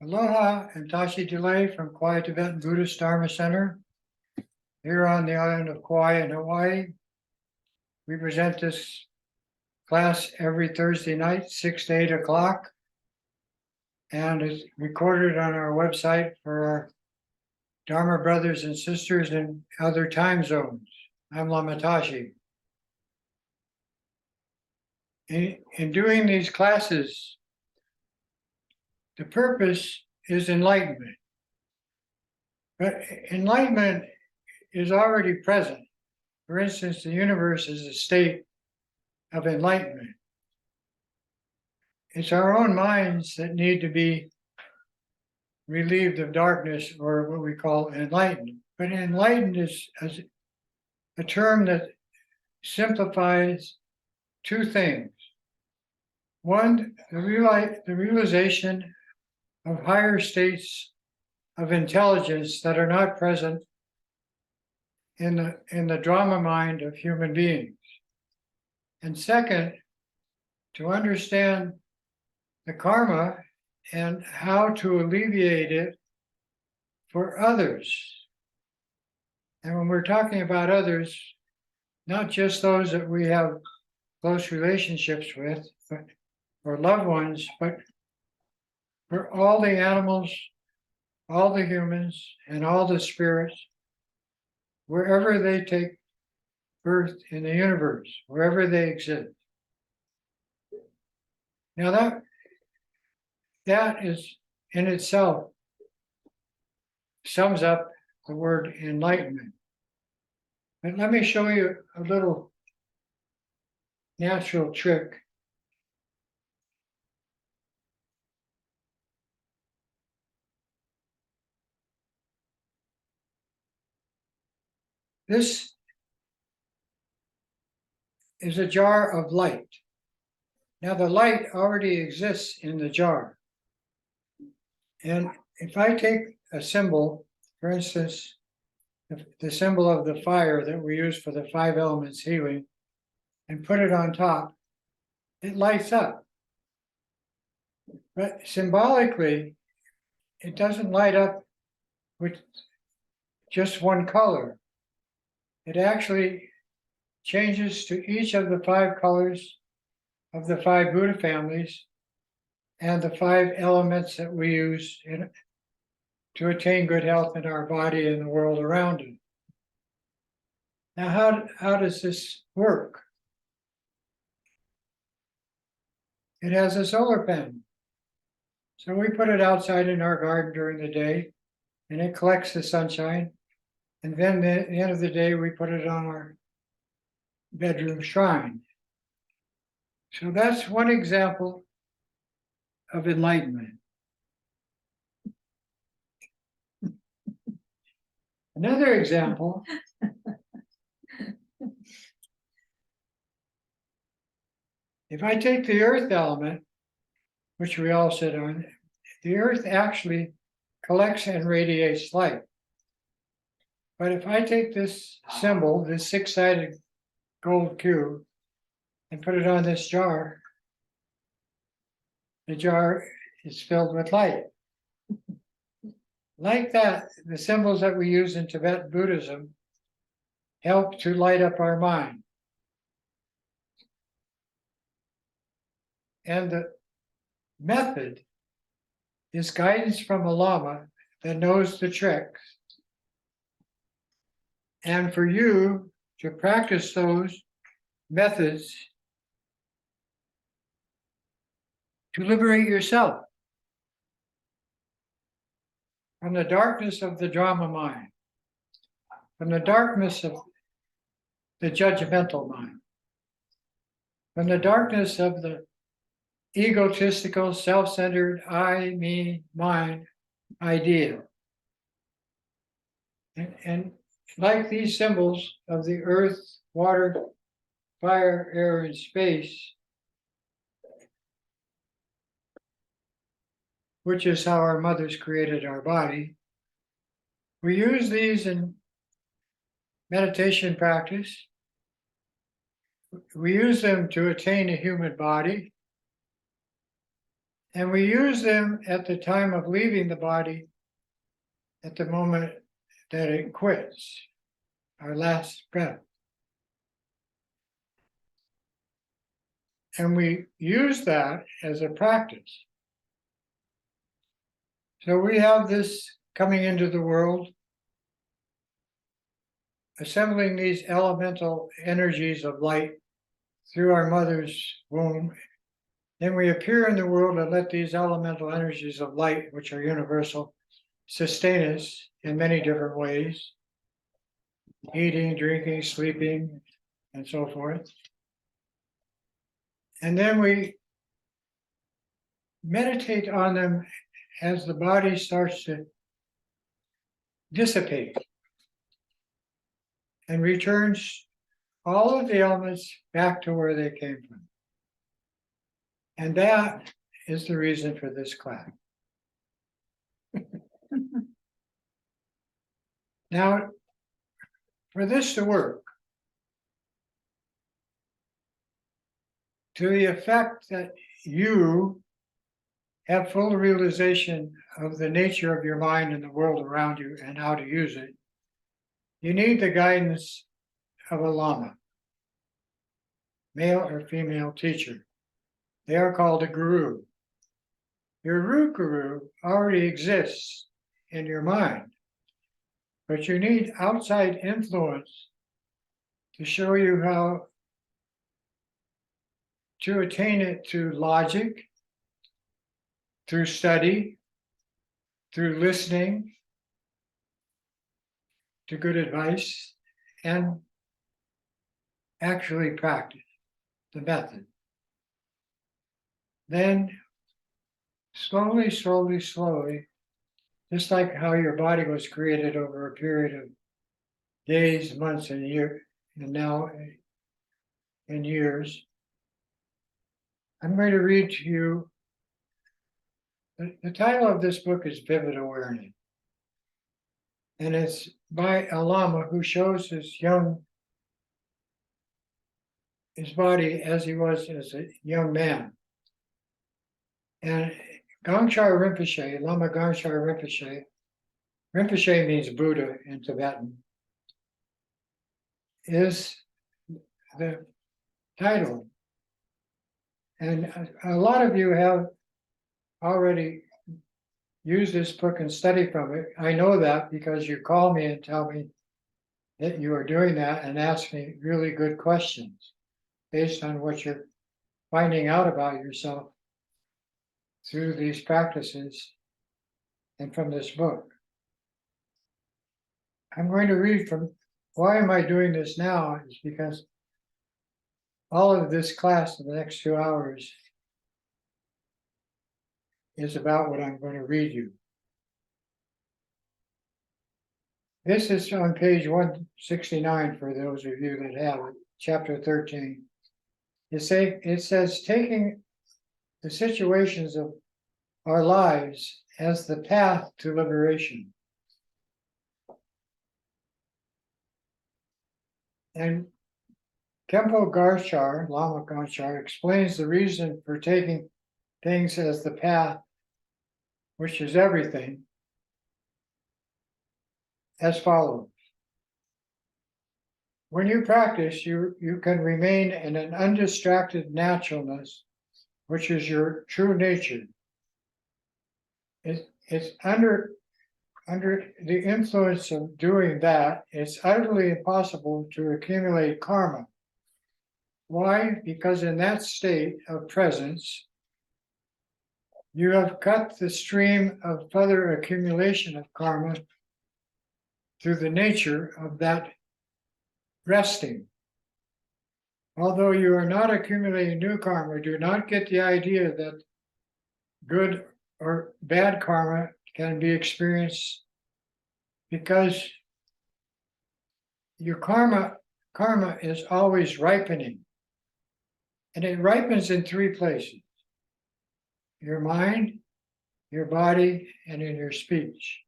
Aloha and Tashi Delay from Kauai Tibetan Buddhist Dharma Center here on the island of Kauai in Hawaii. We present this class every Thursday night, 6 to 8 o'clock, and it's recorded on our website for our Dharma brothers and sisters in other time zones. I'm Lama Tashi. In doing these classes, the purpose is enlightenment. But enlightenment is already present. For instance, the universe is a state of enlightenment. It's our own minds that need to be relieved of darkness, or what we call enlightened. But enlightened is a term that simplifies two things. One, the realization of higher states of intelligence that are not present in the drama mind of human beings. And second, to understand the karma and how to alleviate it for others. And when we're talking about others, not just those that we have close relationships with, but or loved ones, but for all the animals, all the humans, and all the spirits, wherever they take birth in the universe, wherever they exist. Now that is in itself sums up the word enlightenment. But let me show you a little natural trick. This is a jar of light. Now the light already exists in the jar. And if I take a symbol, for instance, the symbol of the fire that we use for the 5 elements healing, and put it on top, it lights up. But symbolically, it doesn't light up with just one color. It actually changes to each of the 5 colors of the 5 Buddha families and the 5 elements that we use to attain good health in our body and the world around it. Now, how does this work? It has a solar panel. So we put it outside in our garden during the day, and it collects the sunshine. And then at the end of the day, we put it on our bedroom shrine. So that's one example of enlightenment. Another example if I take the earth element, which we all sit on, the earth actually collects and radiates light. But if I take this symbol, this 6-sided gold cube, and put it on this jar, the jar is filled with light. Like that, the symbols that we use in Tibetan Buddhism help to light up our mind. And the method is guidance from a Lama that knows the tricks. And for you to practice those methods to liberate yourself from the darkness of the drama mind, from the darkness of the judgmental mind, from the darkness of the egotistical, self-centered, I, me, mine idea. And like these symbols of the earth, water, fire, air, and space, which is how our mothers created our body, we use these in meditation practice. We use them to attain a human body. And we use them at the time of leaving the body, at the moment that it quits, our last breath. And we use that as a practice. So we have this coming into the world, assembling these elemental energies of light through our mother's womb. Then we appear in the world and let these elemental energies of light, which are universal, sustain us in many different ways, eating, drinking, sleeping, and so forth. And then we meditate on them as the body starts to dissipate and returns all of the elements back to where they came from. And that is the reason for this class. Now, for this to work, to the effect that you have full realization of the nature of your mind and the world around you and how to use it, you need the guidance of a lama, male or female teacher. They are called a guru. Your root guru already exists in your mind, but you need outside influence to show you how to attain it through logic, through study, through listening to good advice, and actually practice the method. Then slowly, just like how your body was created over a period of days, months, and years, and now in years, I'm going to read to you. The title of this book is Vivid Awareness. And it's by a Lama who shows his body as he was as a young man. And Gangchar Rinpoche, Lama Gangchar Rinpoche, Rinpoche means Buddha in Tibetan, is the title. And a lot of you have already used this book and studied from it. I know that because you call me and tell me that you are doing that and ask me really good questions based on what you're finding out about yourself through these practices and from this book. I'm going to read from, why am I doing this now? Is because all of this class in the next 2 hours is about what I'm going to read you. This is on page 169 for those of you that have it, chapter 13. It says, taking the situations of our lives as the path to liberation. And Kempo Garchar, Lama Garchar, explains the reason for taking things as the path, which is everything, as follows. When you practice, you can remain in an undistracted naturalness, which is your true nature. It's under the influence of doing that, it's utterly impossible to accumulate karma. Why? Because in that state of presence, you have cut the stream of further accumulation of karma through the nature of that resting. Although you are not accumulating new karma, do not get the idea that good or bad karma can be experienced, because your karma is always ripening. And it ripens in 3 places: your mind, your body, and in your speech.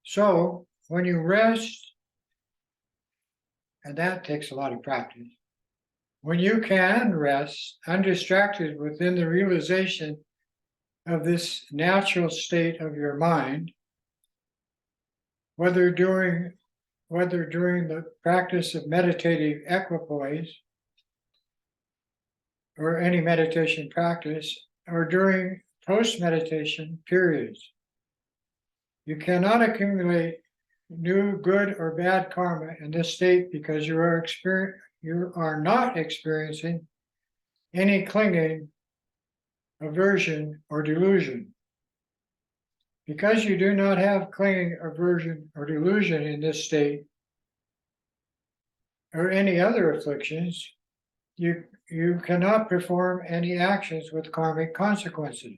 So when you rest, and that takes a lot of practice, when you can rest undistracted within the realization of this natural state of your mind, whether during the practice of meditative equipoise or any meditation practice, or during post-meditation periods. You cannot accumulate new good or bad karma in this state because you are not experiencing any clinging, aversion, or delusion. Because you do not have clinging, aversion, or delusion in this state, or any other afflictions, you cannot perform any actions with karmic consequences.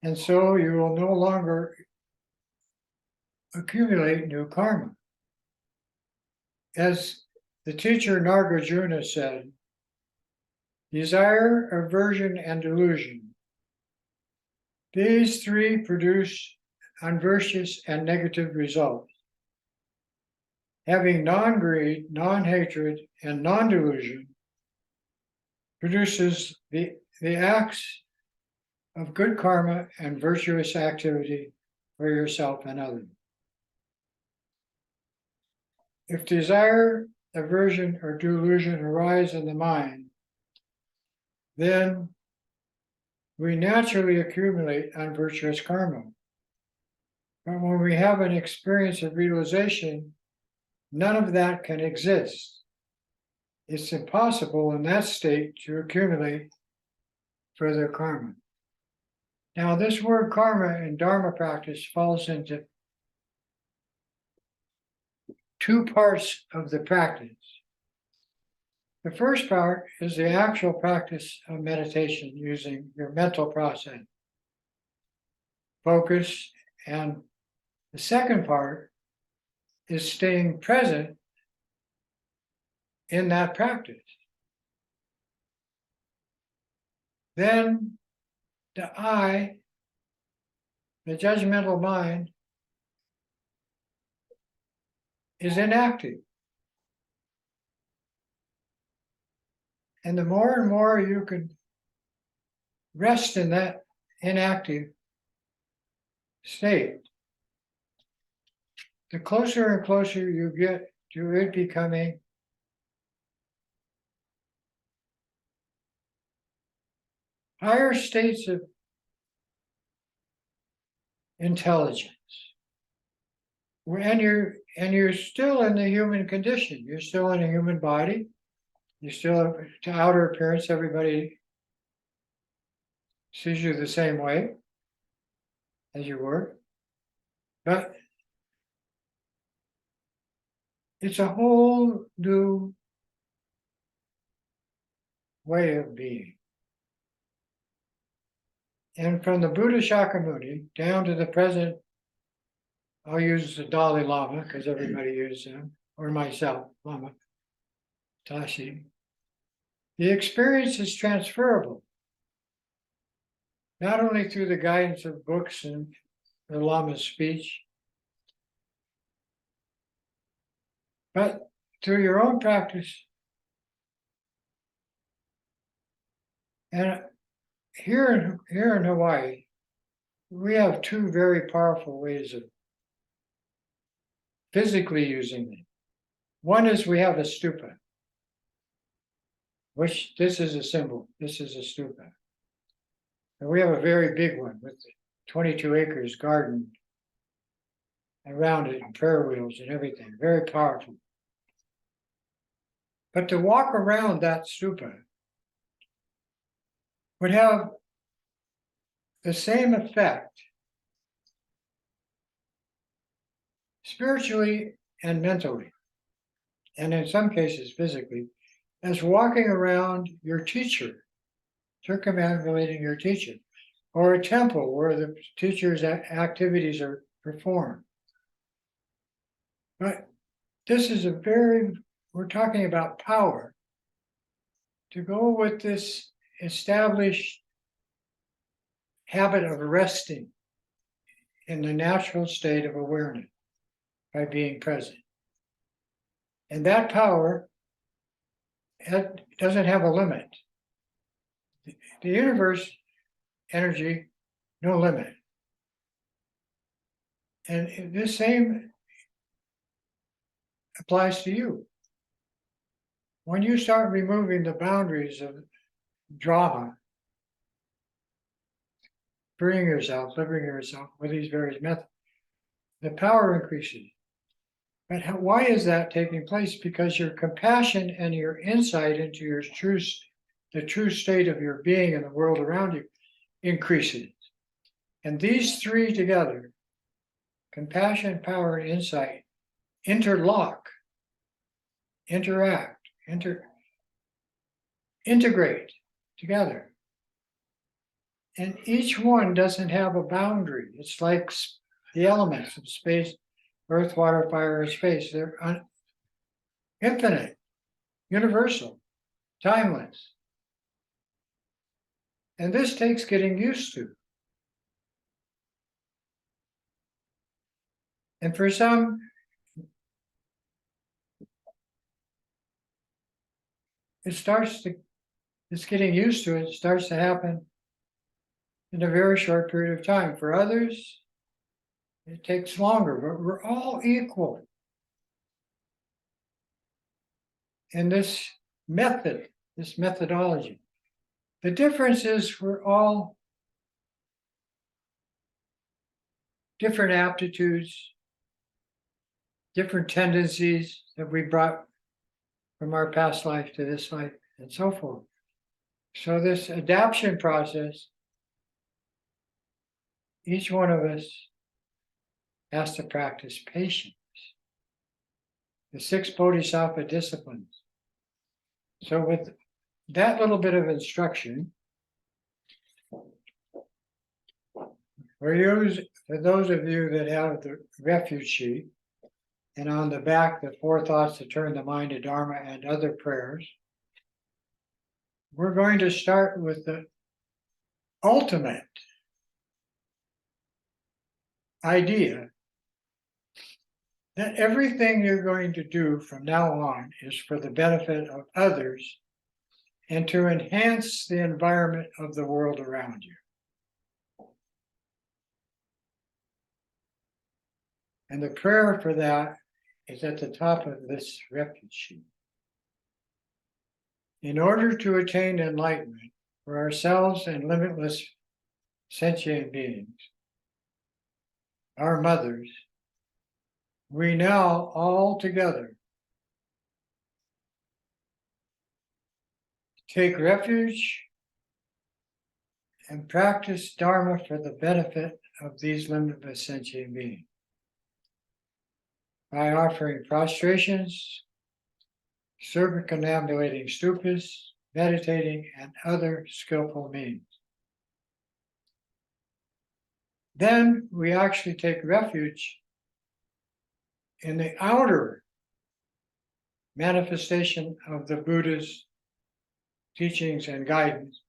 And so you will no longer accumulate new karma. As the teacher Nagarjuna said, desire, aversion, and delusion. These three produce unvirtuous and negative results. Having non-greed, non-hatred, and non-delusion produces the acts of good karma and virtuous activity for yourself and others. If desire, aversion, or delusion arise in the mind, then we naturally accumulate unvirtuous karma. But when we have an experience of realization, none of that can exist. It's impossible in that state to accumulate further karma. Now, this word karma in Dharma practice falls into two parts of the practice. The first part is the actual practice of meditation using your mental process, focus, and the second part is staying present in that practice. Then the I, the judgmental mind, is inactive. And the more and more you can rest in that inactive state, the closer and closer you get to it becoming higher states of intelligence. And you're still in the human condition. You're still in a human body. You still, to outer appearance, everybody sees you the same way as you were. But it's a whole new way of being. And from the Buddha Shakyamuni down to the present, I'll use the Dalai Lama because everybody uses him, or myself, Lama Tashi. The experience is transferable, not only through the guidance of books and the Lama's speech, but through your own practice. And here in Hawaii, we have two very powerful ways of physically using it. One is we have a stupa, which this is a symbol. This is a stupa. And we have a very big one with 22 acres garden around it and prayer wheels and everything. Very powerful. But to walk around that stupa would have the same effect spiritually and mentally, and in some cases physically, as walking around your teacher, circumambulating your teacher, or a temple where the teacher's activities are performed. But this is we're talking about power. To go with this established habit of resting in the natural state of awareness by being present. And that power it doesn't have a limit. The universe energy, no limit. And this same applies to you. When you start removing the boundaries of drama, freeing yourself, liberating yourself with these various methods, the power increases. But why is that taking place? Because your compassion and your insight into your the true state of your being and the world around you increases. And these three together, compassion, power, and insight, interlock, interact, integrate together. And each one doesn't have a boundary. It's like the elements of space, earth, water, fire, and space. They're infinite, universal, timeless. And this takes getting used to. And for some, it's getting used to it, starts to happen in a very short period of time. For others, it takes longer, but we're all equal in this method, this methodology. The difference is we're all different aptitudes, different tendencies that we brought from our past life to this life, and so forth. So this adaptation process, each one of us has to practice patience. The 6 Bodhisattva disciplines. So with that little bit of instruction, for those of you that have the refuge sheet, and on the back, the 4 thoughts to turn the mind to Dharma and other prayers, we're going to start with the ultimate idea that everything you're going to do from now on is for the benefit of others and to enhance the environment of the world around you. And the prayer for that is at the top of this refuge sheet. In order to attain enlightenment for ourselves and limitless sentient beings, our mothers, we now all together take refuge and practice Dharma for the benefit of these limitless sentient beings by offering prostrations, circumambulating stupas, meditating, and other skillful means. Then we actually take refuge in the outer manifestation of the Buddha's teachings and guidance,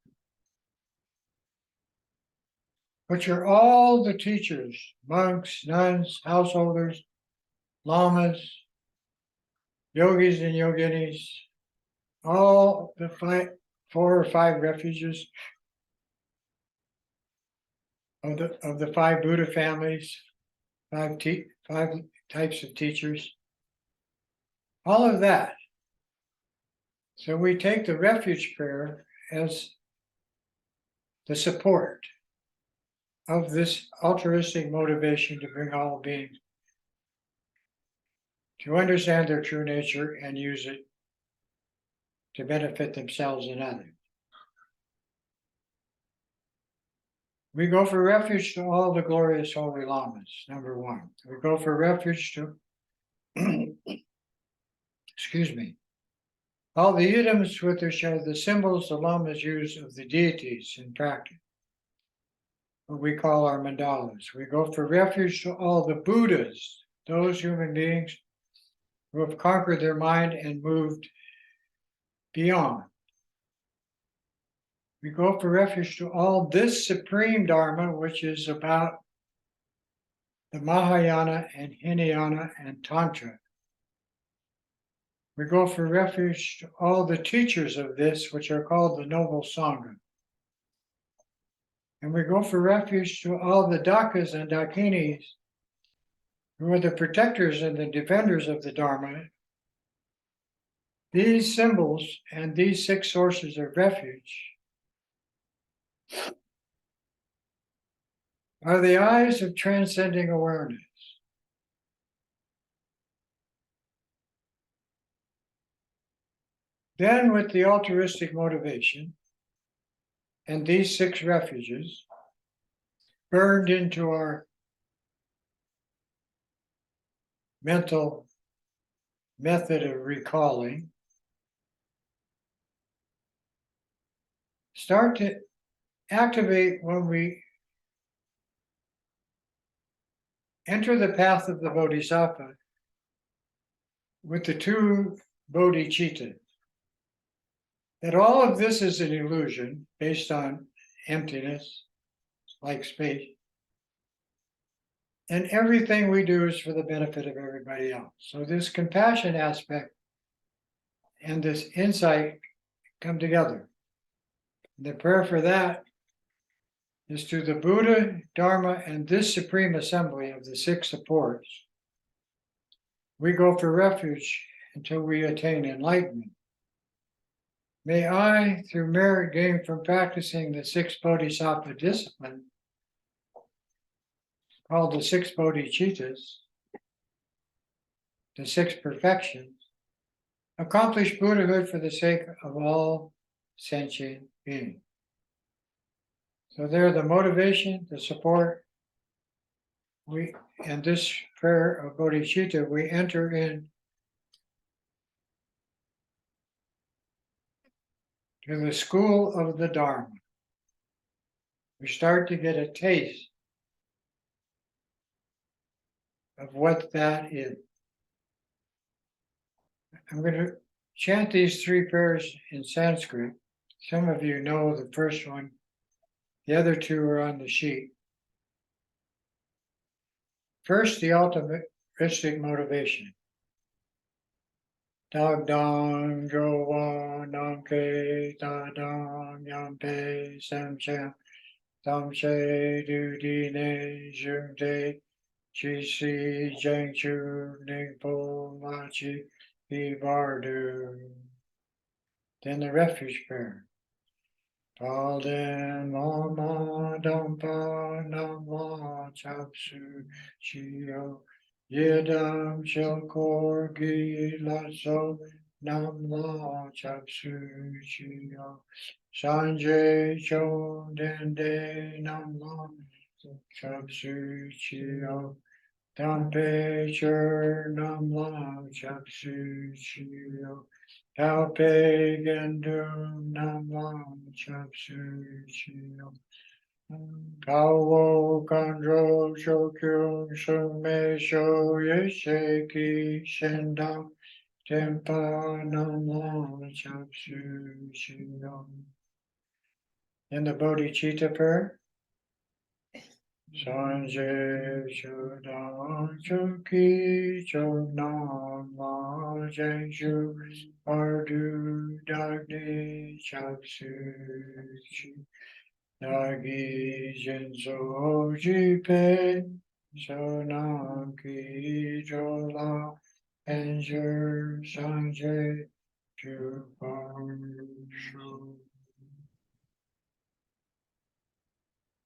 which are all the teachers, monks, nuns, householders, lamas, yogis and yoginis, all the 4 or 5 refuges of the 5 Buddha families, 5 types of teachers, all of that. So we take the refuge prayer as the support of this altruistic motivation to bring all beings to understand their true nature and use it to benefit themselves and others. We go for refuge to all the glorious holy lamas, number 1. We go for refuge to, excuse me, all the items with which are the symbols the lamas use of the deities in practice, what we call our mandalas. We go for refuge to all the Buddhas, those human beings who have conquered their mind and moved beyond. We go for refuge to all this supreme Dharma, which is about the Mahayana and Hinayana and Tantra, We go for refuge to all the teachers of this, which are called the Noble Sangha. And we go for refuge to all the Dakas and Dakinis, who are the protectors and the defenders of the Dharma. These symbols and these 6 sources of refuge are the eyes of transcending awareness. Then, with the altruistic motivation and these 6 refuges burned into our mental method of recalling, start to activate when we enter the path of the Bodhisattva with the 2 bodhicittas. That all of this is an illusion based on emptiness, like space. And everything we do is for the benefit of everybody else. So this compassion aspect and this insight come together. The prayer for that is to the Buddha, Dharma, and this supreme assembly of the 6 supports. We go for refuge until we attain enlightenment. May I, through merit gained from practicing the 6 bodhisattva discipline, called the 6 bodhicittas, the 6 perfections, accomplish Buddhahood for the sake of all sentient beings. So they're the motivation, the support. In this prayer of bodhicitta, we enter in to the school of the Dharma. We start to get a taste of what that is. I'm going to chant these 3 prayers in Sanskrit. Some of you know the first one. The other 2 are on the sheet. First, the altruistic motivation. Dag dang jo wa nam ke da dang yam pe sam cham tam she du di ne jung de chi si jang chu ning po ma chi pi bar du. Then the refuge prayer. Pa den ma ma dam pa nam ma chap su chi yo. Yedam shel kor gi la so nam la chap su chi yo. Sanjay cho den de nam la chap su chi yo. Dampe chur nam la chap su chi yo. Palpe gendu nam la chap su chi yo. Kawo kandro shokyu sume sho yeshe ki shendam tempa namo chapsu shiyam. In the bodhicitta prayer, Sanje Shudan Chuki Chonam Ma Jengshu Ardu Dagni Chapsu Chi. Nagi Jinso Jipe Sonaki Jola Enjur Sanje Chupanshu.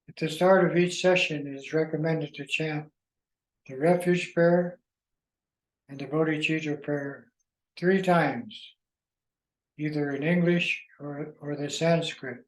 At the start of each session, it is recommended to chant the refuge prayer and the bodhicitta prayer 3 times, either in English or the Sanskrit.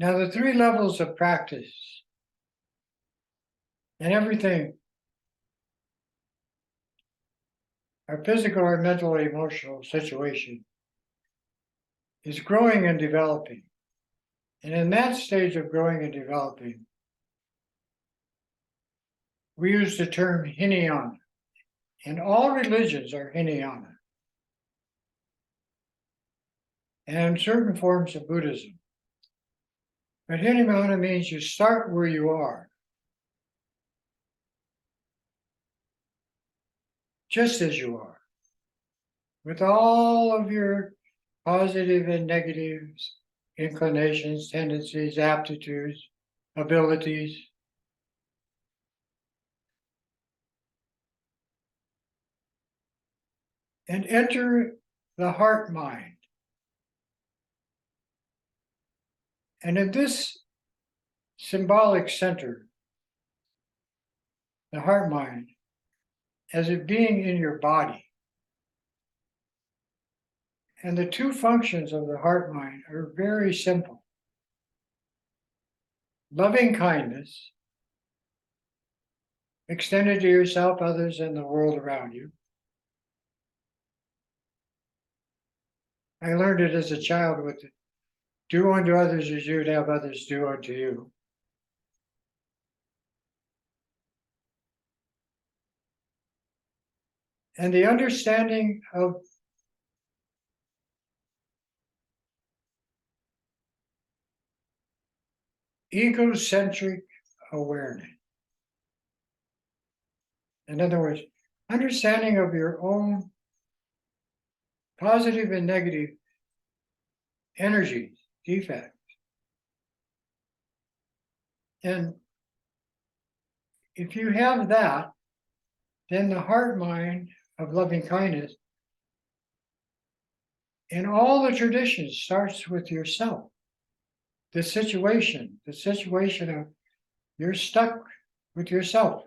Now, the 3 levels of practice and everything, our physical or mental or emotional situation, is growing and developing. And in that stage of growing and developing, we use the term Hinayana, and all religions are Hinayana, and certain forms of Buddhism. But Hinayana means you start where you are, just as you are, with all of your positive and negative inclinations, tendencies, aptitudes, abilities. And enter the heart mind. And in this symbolic center, the heart mind, as it being in your body. And the two functions of the heart mind are very simple. Loving kindness, extended to yourself, others, and the world around you. I learned it as a child with do unto others as you'd have others do unto you. And the understanding of egocentric awareness. In other words, understanding of your own positive and negative energies, defects. And if you have that, then the heart mind of loving kindness in all the traditions starts with yourself. The situation of you're stuck with yourself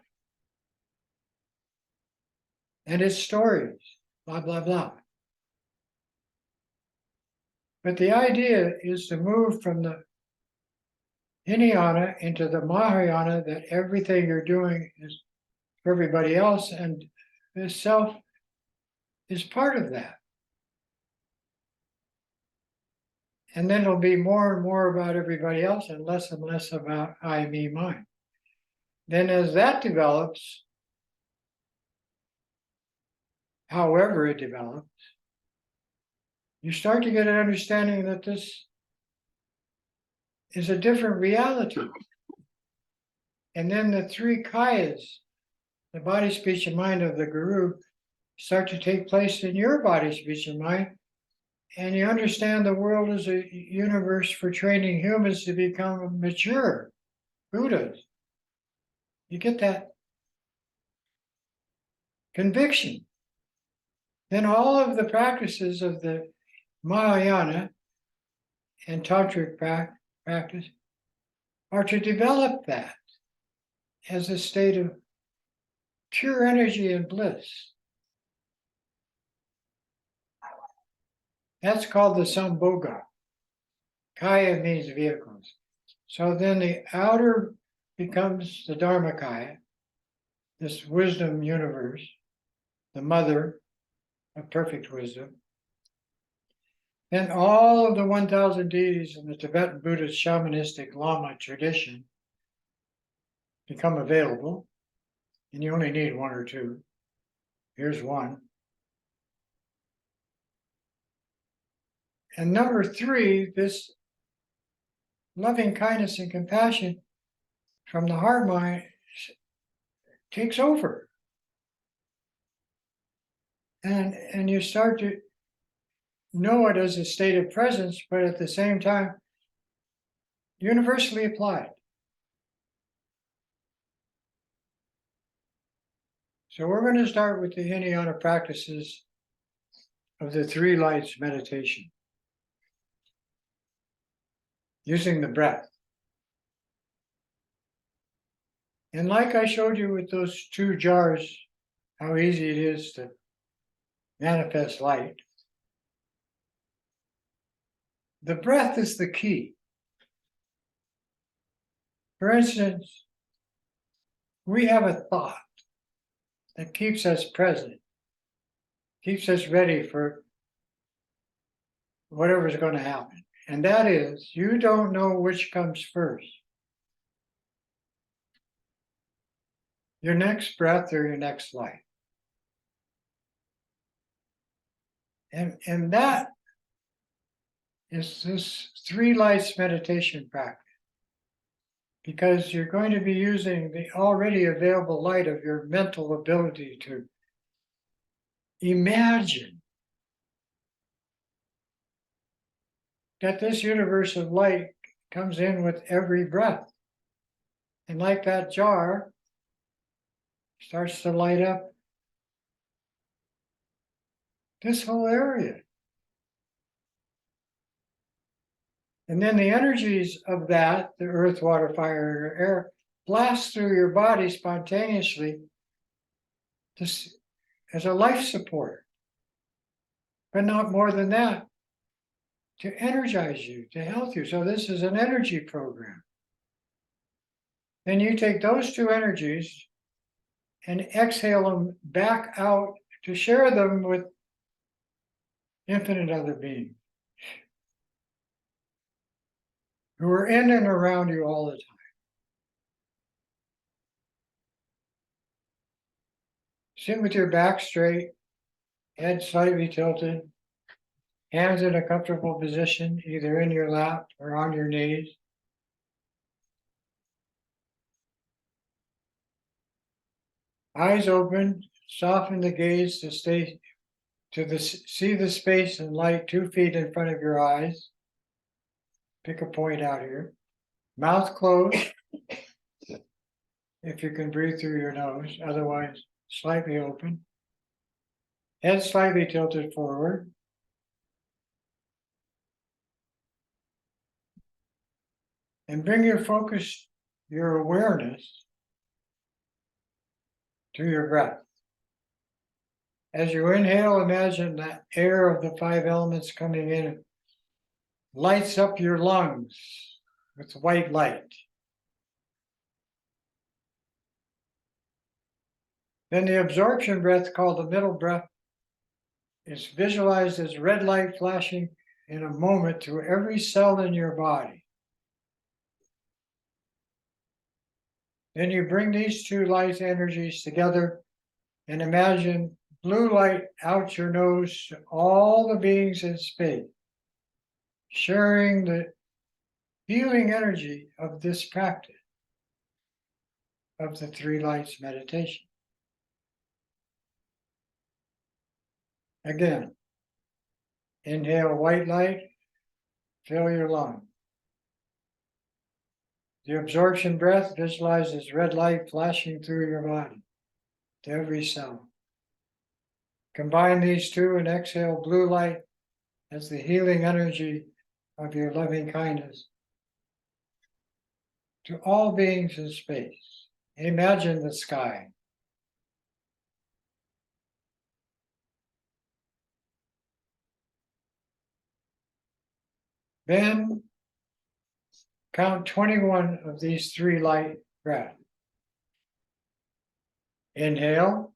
and its stories, blah, blah, blah. But the idea is to move from the Hinayana into the Mahayana, that everything you're doing is for everybody else, and the self is part of that. And then it'll be more and more about everybody else and less about I, me, mine. Then as that develops, however it develops, you start to get an understanding that this is a different reality. And then the three kayas, the body, speech, and mind of the guru, start to take place in your body, speech, and mind. And you understand the world is a universe for training humans to become mature Buddhas. You get that conviction. Then all of the practices of the Mahayana and Tantric practice are to develop that as a state of pure energy and bliss. That's called the Sambhoga. Kaya means vehicles. So then the outer becomes the Dharmakaya, this wisdom universe, the mother of perfect wisdom. Then all of the 1,000 deities in the Tibetan Buddhist shamanistic Lama tradition become available, and you only need one or two. Here's one. And number three, this loving kindness and compassion from the heart mind takes over. And you start to know it as a state of presence, but at the same time, universally applied. So we're going to start with the Hinayana practices of the three lights meditation, using the breath. And like I showed you with those two jars, how easy it is to manifest light, the breath is the key. For instance, we have a thought that keeps us present, keeps us ready for whatever's going to happen. And that is, you don't know which comes first. your next breath or your next life. And that is this 3 lights meditation practice. Because you're going to be using the already available light of your mental ability to imagine that this universe of light comes in with every breath. And like that jar, starts to light up this whole area. And then the energies of that, the earth, water, fire, or air, blast through your body spontaneously as a life support. But not more than that, to energize you, to help you. So this is an energy program. Then you take those 2 energies and exhale them back out to share them with infinite other beings who are in and around you all the time. Sit with your back straight, head slightly tilted, hands in a comfortable position, either in your lap or on your knees. Eyes open, soften the gaze to see the space and light 2 feet in front of your eyes. Pick a point out here. Mouth closed, if you can breathe through your nose, otherwise slightly open. Head slightly tilted forward. And bring your focus, your awareness, to your breath. As you inhale, imagine that air of the 5 elements coming in lights up your lungs with white light. Then the absorption breath, called the middle breath, is visualized as red light flashing in a moment through every cell in your body. Then you bring these 2 light energies together and imagine blue light out your nose to all the beings in space, sharing the healing energy of this practice of the 3 lights meditation. Again, inhale white light, fill your lung. The absorption breath visualizes red light flashing through your body to every cell. Combine these 2 and exhale blue light as the healing energy of your loving kindness to all beings in space. Imagine the sky. Then count 21 of these 3 light breaths. Inhale.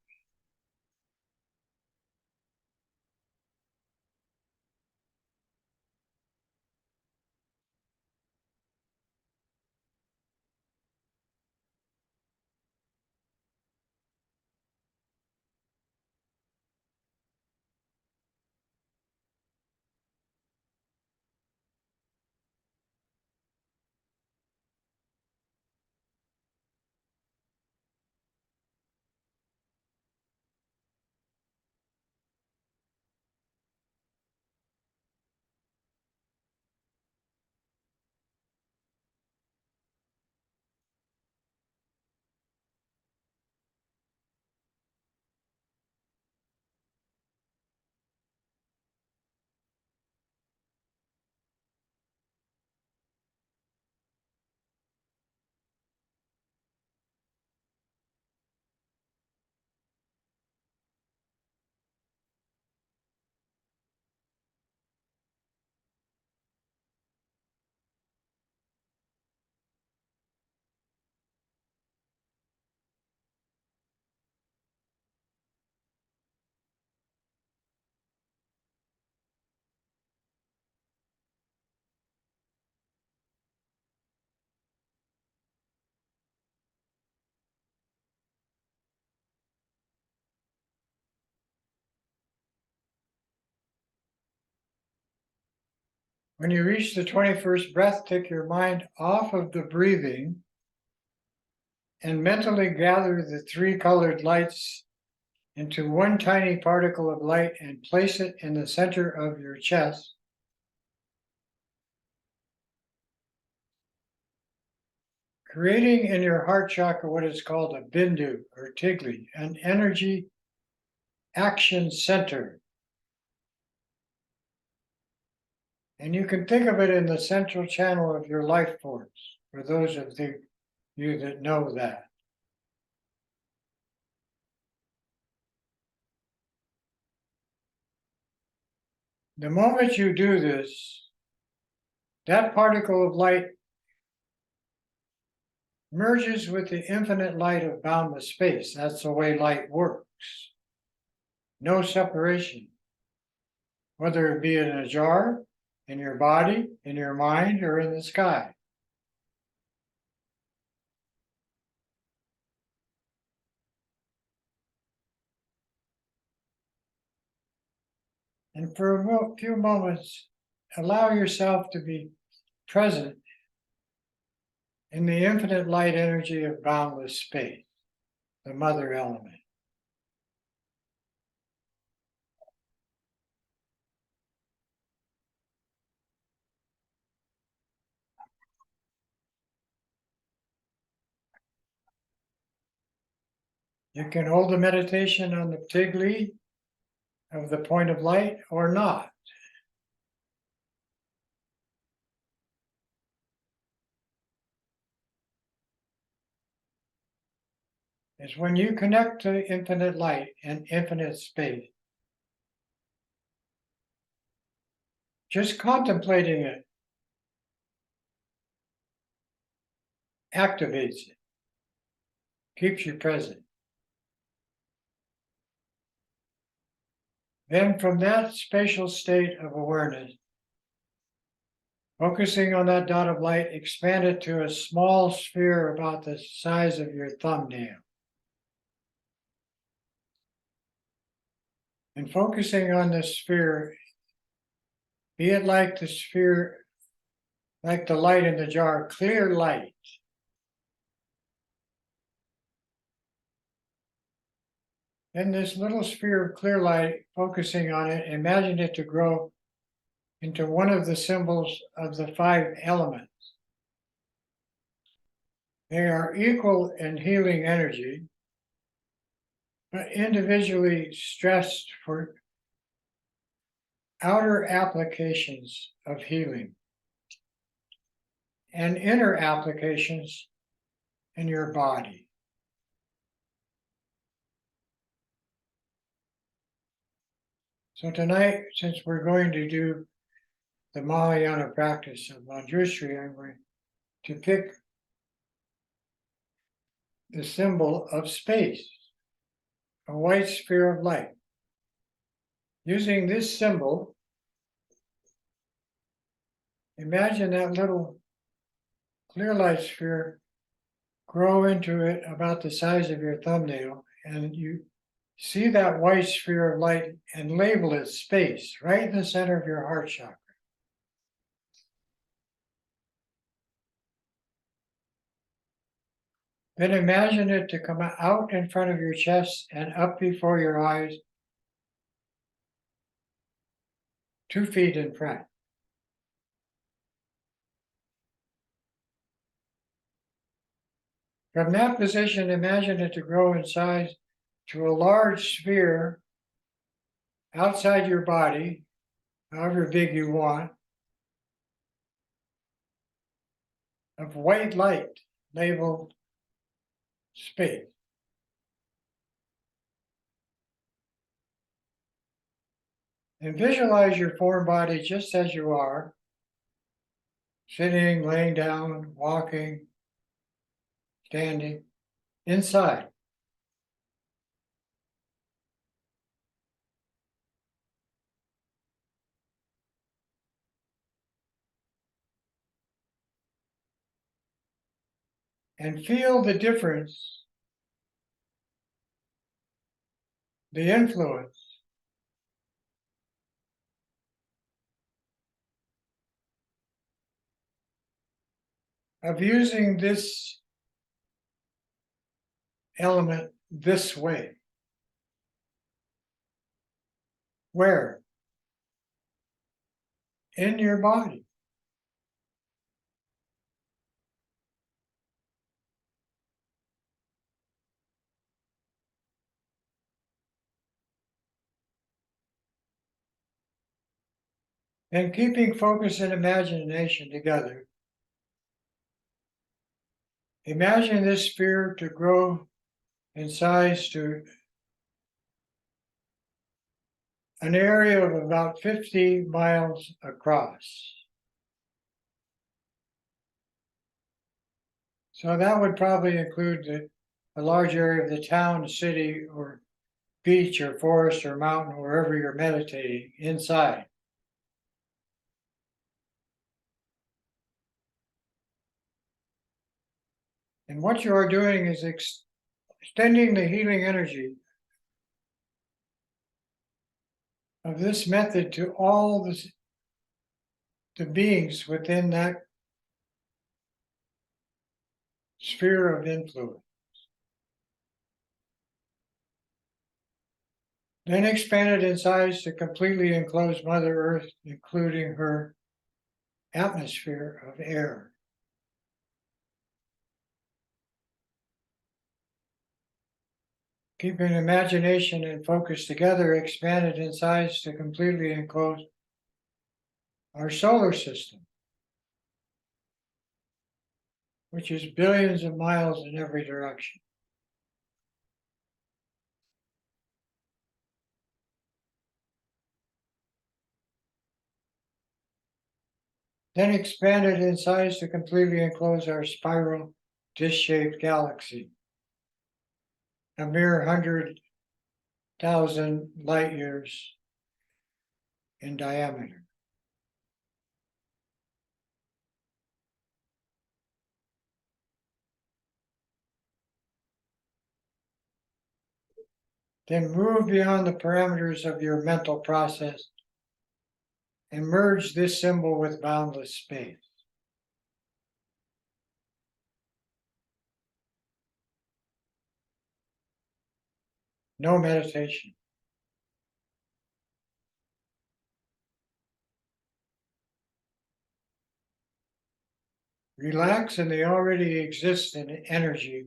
When you reach the 21st breath, take your mind off of the breathing and mentally gather the three colored lights into one tiny particle of light and place it in the center of your chest. Creating in your heart chakra what is called a bindu or tigli, an energy action center. And you can think of it in the central channel of your life force, for those of you that know that. The moment you do this, that particle of light merges with the infinite light of boundless space. That's the way light works. No separation, whether it be in a jar, in your body, in your mind, or in the sky. And for a few moments, allow yourself to be present in the infinite light energy of boundless space, the mother element. You can hold the meditation on the tigli of the point of light or not. It's when you connect to infinite light and infinite space. Just contemplating it activates it, keeps you present. Then from that spatial state of awareness, focusing on that dot of light, expand it to a small sphere about the size of your thumbnail. And focusing on this sphere, be it like the sphere, like the light in the jar, clear light. Then this little sphere of clear light, focusing on it, imagine it to grow into one of the symbols of the 5 elements. They are equal in healing energy, but individually stressed for outer applications of healing and inner applications in your body. So tonight, since we're going to do the Mahayana practice of Manjushri, I'm going to pick the symbol of space, a white sphere of light. Using this symbol, imagine that little clear light sphere grow into it about the size of your thumbnail, and you see that white sphere of light and label it space right in the center of your heart chakra. Then imagine it to come out in front of your chest and up before your eyes, 2 feet in front. From that position, imagine it to grow in size to a large sphere outside your body, however big you want, of white light labeled space. And visualize your foreign body just as you are, sitting, laying down, walking, standing, inside. And feel the difference, the influence of using this element this way. Where? In your body. And keeping focus and imagination together. Imagine this sphere to grow in size to an area of about 50 miles across. So that would probably include a large area of the town, city, or beach, or forest, or mountain, wherever you're meditating inside. And what you are doing is extending the healing energy of this method to all the beings within that sphere of influence. Then expand it in size to completely enclose Mother Earth, including her atmosphere of air. Keeping imagination and focus together, expand it in size to completely enclose our solar system, which is billions of miles in every direction. Then expand it in size to completely enclose our spiral disc-shaped galaxy, a mere 100,000 light years in diameter. Then move beyond the parameters of your mental process and merge this symbol with boundless space. No meditation. Relax in the already existent energy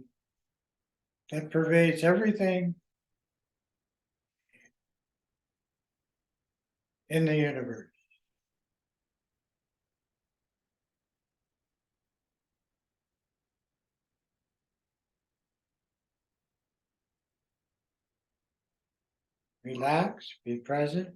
that pervades everything in the universe. Relax, be present.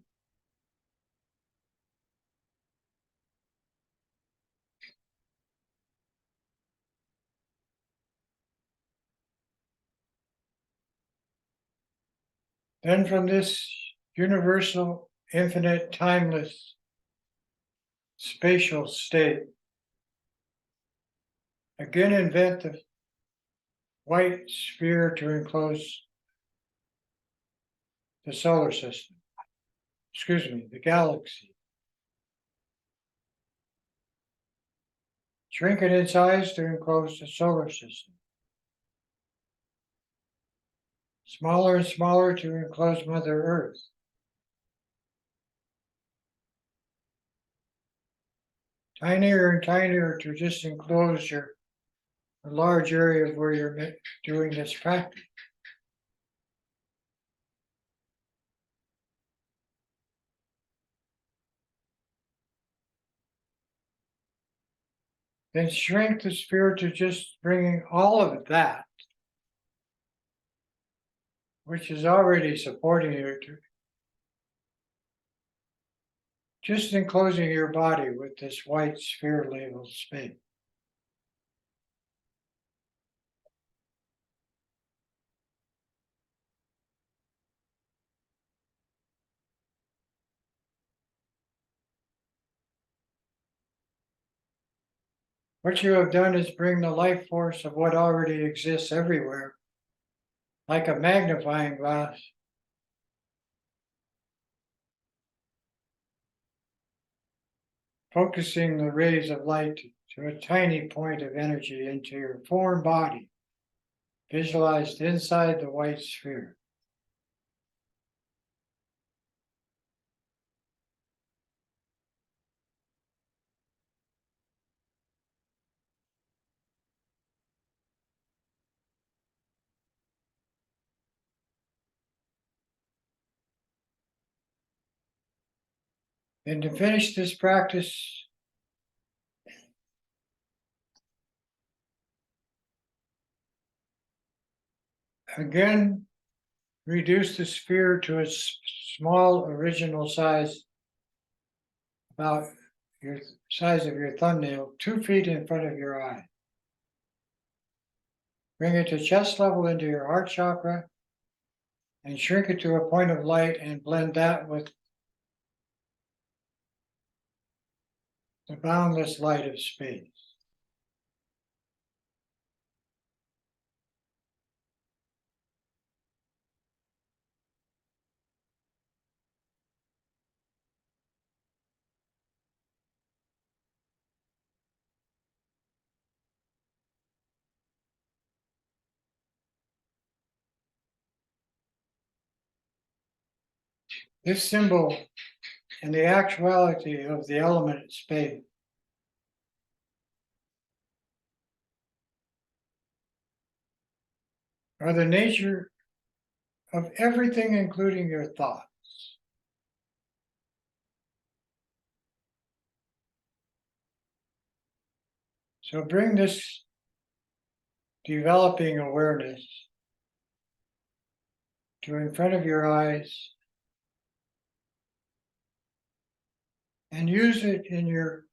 Then from this universal, infinite, timeless, spatial state, again invent the white sphere to enclose the solar system. The galaxy. Shrink it in size to enclose the solar system. Smaller and smaller to enclose Mother Earth. Tinier and tinier to just enclose a large area where you're doing this practice. Then shrink the sphere to just bringing all of that, which is already supporting you, to just enclosing your body with this white sphere labeled space. What you have done is bring the life force of what already exists everywhere, like a magnifying glass, focusing the rays of light to a tiny point of energy into your foreign body, visualized inside the white sphere. And to finish this practice, again, reduce the sphere to its small original size, about your size of your thumbnail, 2 feet in front of your eye. Bring it to chest level into your heart chakra and shrink it to a point of light and blend that with the boundless light of space. This symbol and the actuality of the element space are the nature of everything, including your thoughts. So bring this developing awareness to in front of your eyes and use it in your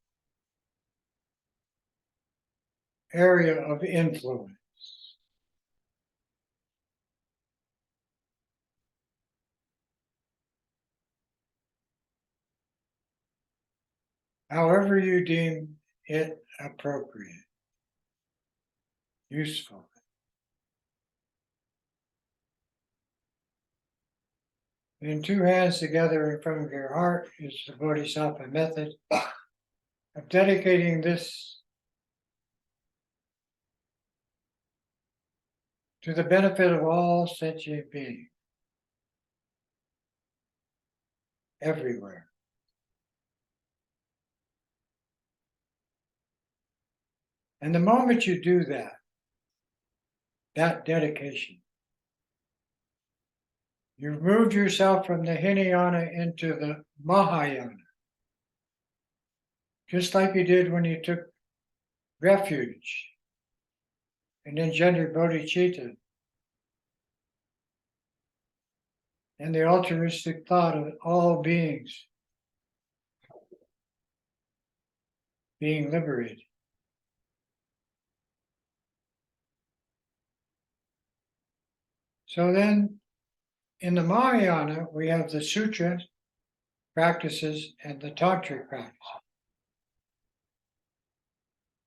area of influence. However you deem it appropriate, useful. And 2 hands together in front of your heart is the Bodhisattva method of dedicating this to the benefit of all sentient beings everywhere. And the moment you do that dedication, you've moved yourself from the Hinayana into the Mahayana, just like you did when you took refuge and engendered bodhicitta and the altruistic thought of all beings being liberated. So then, in the Mahayana, we have the sutra practices and the tantric practice.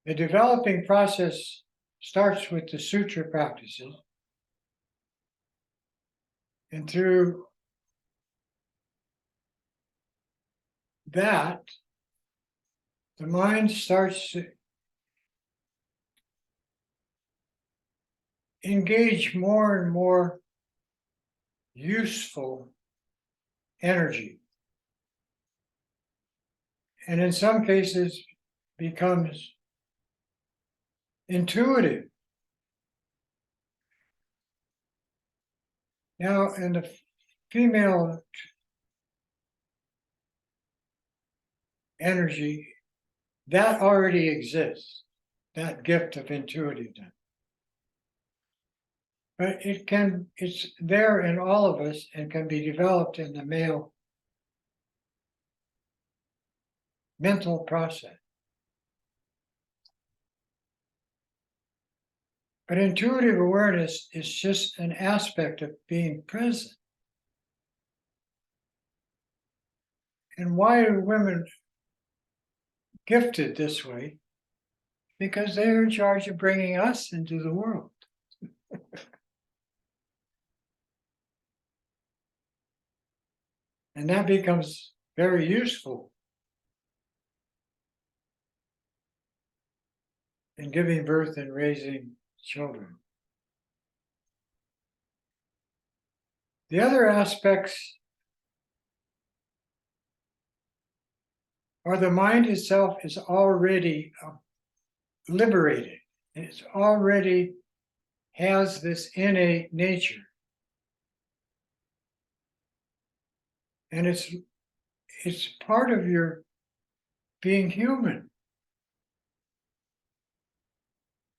The developing process starts with the sutra practices, and through that, the mind starts to engage more and more useful energy, and in some cases becomes intuitive. Now, in the female energy, that already exists, that gift of intuitiveness. But it's there in all of us and can be developed in the male mental process. But intuitive awareness is just an aspect of being present. And why are women gifted this way? Because they're in charge of bringing us into the world. And that becomes very useful. in giving birth and raising children. The other aspects are the mind itself is already liberated. It's already has this innate nature. And it's part of your being human.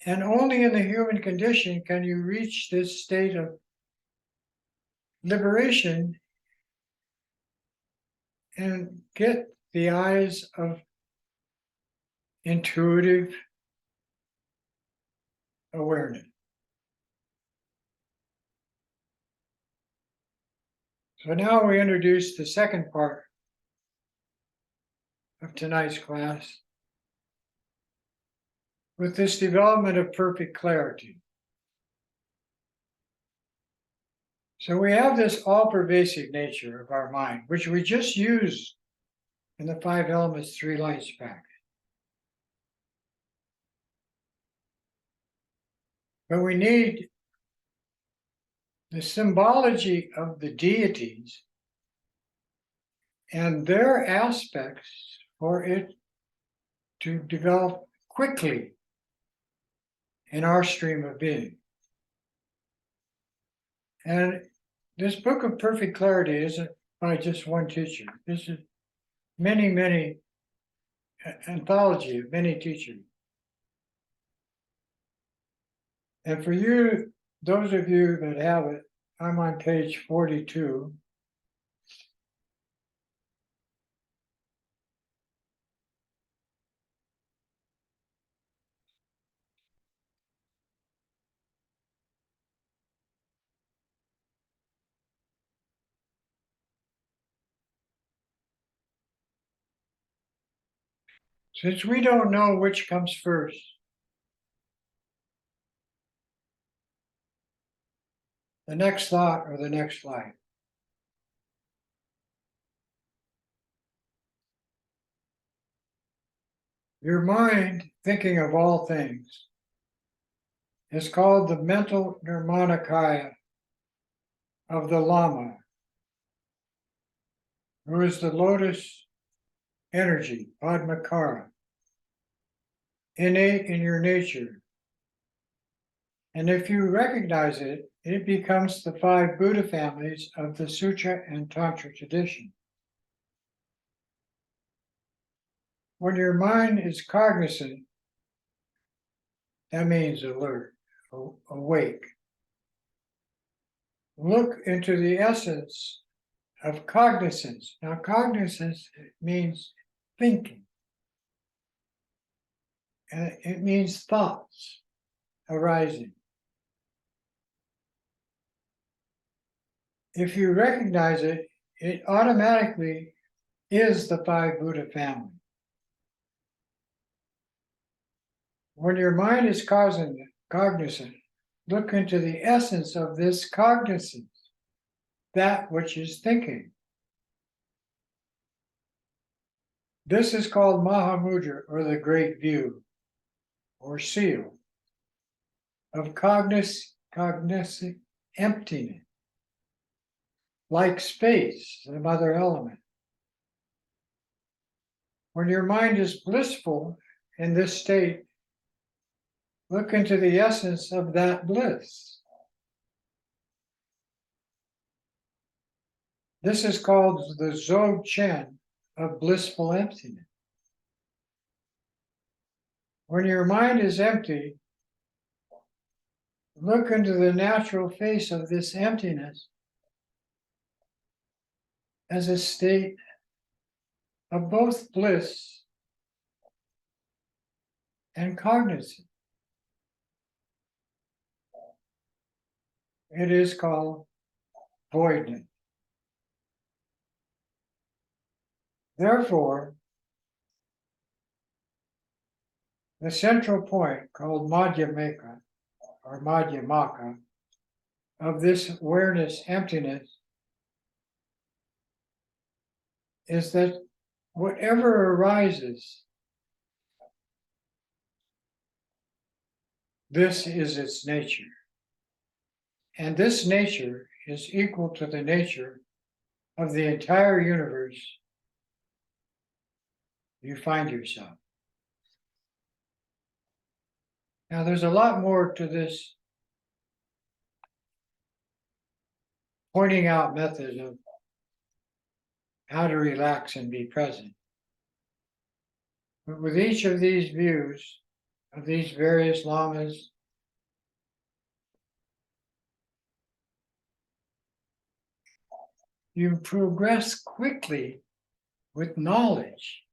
And only in the human condition can you reach this state of liberation and get the eyes of intuitive awareness. So now we introduce the second part of tonight's class with this development of perfect clarity. So we have this all-pervasive nature of our mind, which we just used in the 5 elements, 3 lights practice. But we need the symbology of the deities and their aspects for it to develop quickly in our stream of being. And this book of perfect clarity isn't by just one teacher. This is many anthology of many teachers. And for you, those of you that have it, I'm on page 42. Since we don't know which comes first, the next thought or the next life, your mind, thinking of all things, is called the mental nirmanakaya of the Lama, who is the lotus energy, Padmakara, innate in your nature. And if you recognize it, it becomes the 5 Buddha families of the Sutra and Tantra tradition. When your mind is cognizant, that means alert, awake. Look into the essence of cognizance. Now, cognizance means thinking. And it means thoughts arising. If you recognize it, it automatically is the 5 Buddha family. When your mind is cognizant, look into the essence of this cognizance, that which is thinking. This is called Mahamudra, or the great view, or seal, of cognizant emptiness, like space, the mother element. When your mind is blissful in this state, look into the essence of that bliss. This is called the Dzogchen of blissful emptiness. When your mind is empty, look into the natural face of this emptiness as a state of both bliss and cognizance. It is called voidness. Therefore, the central point called Madhyamaka or Madhyamaka of this awareness emptiness is that whatever arises This is its nature. And this nature is equal to the nature of the entire universe you find yourself. Now, there's a lot more to this pointing out method of how to relax and be present. But with each of these views of these various lamas, you progress quickly with knowledge.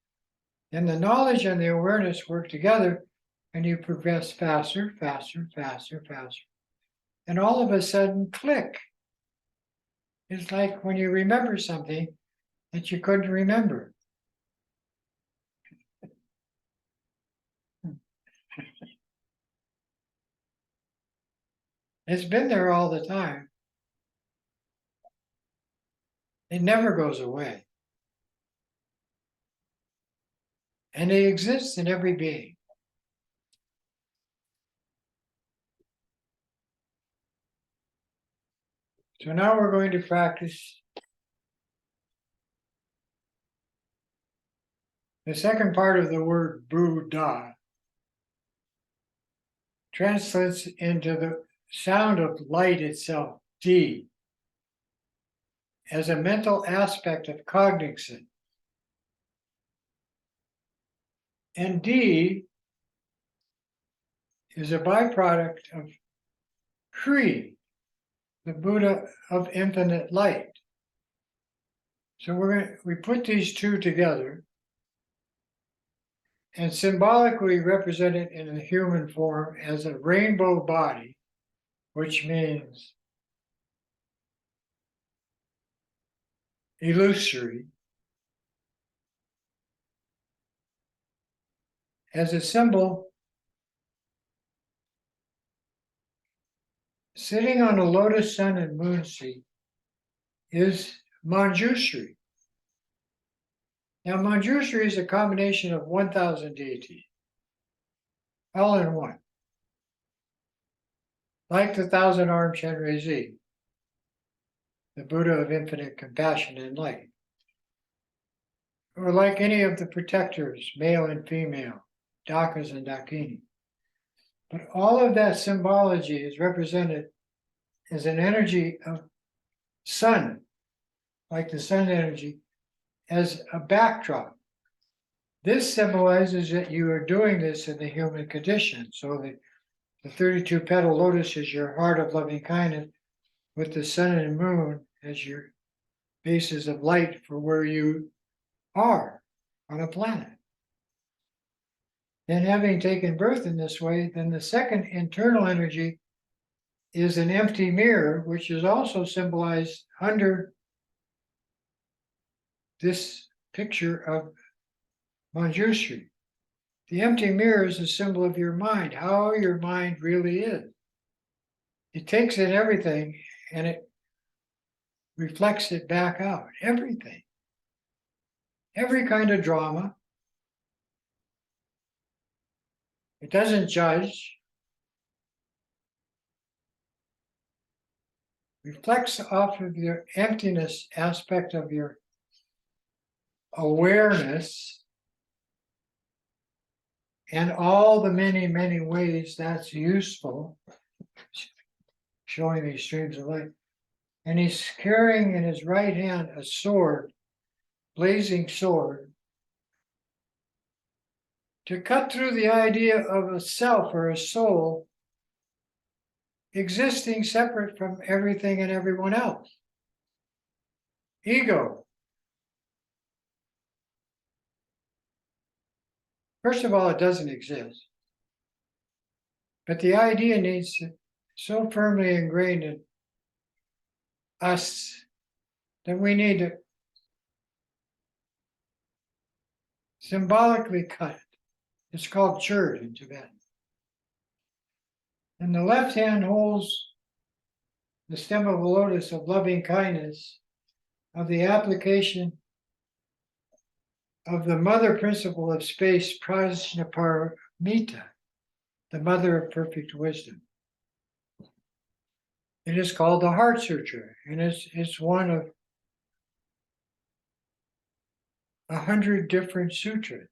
And the knowledge and the awareness work together, and you progress faster, faster, faster, faster. And all of a sudden, click. It's like when you remember something that you couldn't remember. It's been there all the time. It never goes away. And it exists in every being. So now we're going to practice the second part of the word Buddha. Translates into the sound of light itself, D, as a mental aspect of cognizance. And D is a byproduct of Kri, the Buddha of infinite light. So we put these two together and symbolically represent it in a human form as a rainbow body, which means illusory, as a symbol sitting on a lotus sun and moon seat is Manjushri. Now, Manjushri is a combination of 1,000 deities, all in one. Like the thousand-armed Chenrezig, the Buddha of infinite compassion and light. Or like any of the protectors, male and female, Dakas and Dakini. But all of that symbology is represented as an energy of sun, like the sun energy, as a backdrop. This symbolizes that you are doing this in the human condition. So the 32 petal lotus is your heart of loving kindness, with the sun and moon as your bases of light for where you are on a planet. And having taken birth in this way, then the second internal energy is an empty mirror, which is also symbolized under this picture of Manjushri. The empty mirror is a symbol of your mind, how your mind really is. It takes in everything and it reflects it back out, everything. Every kind of drama. It doesn't judge. Reflects off of your emptiness aspect of your awareness and all the many, many ways that's useful, showing these streams of light. And he's carrying in his right hand a sword, blazing sword, to cut through the idea of a self or a soul existing separate from everything and everyone else. Ego. First of all, it doesn't exist. But the idea needs to so firmly ingrained in us that we need to symbolically cut it. It's called churd in Tibetan. And the left hand holds the stem of a lotus of loving kindness, of the application of the mother principle of space, prajnaparamita. the mother of perfect wisdom. It is called the Heart Sutra, and it's one of 100 different sutras.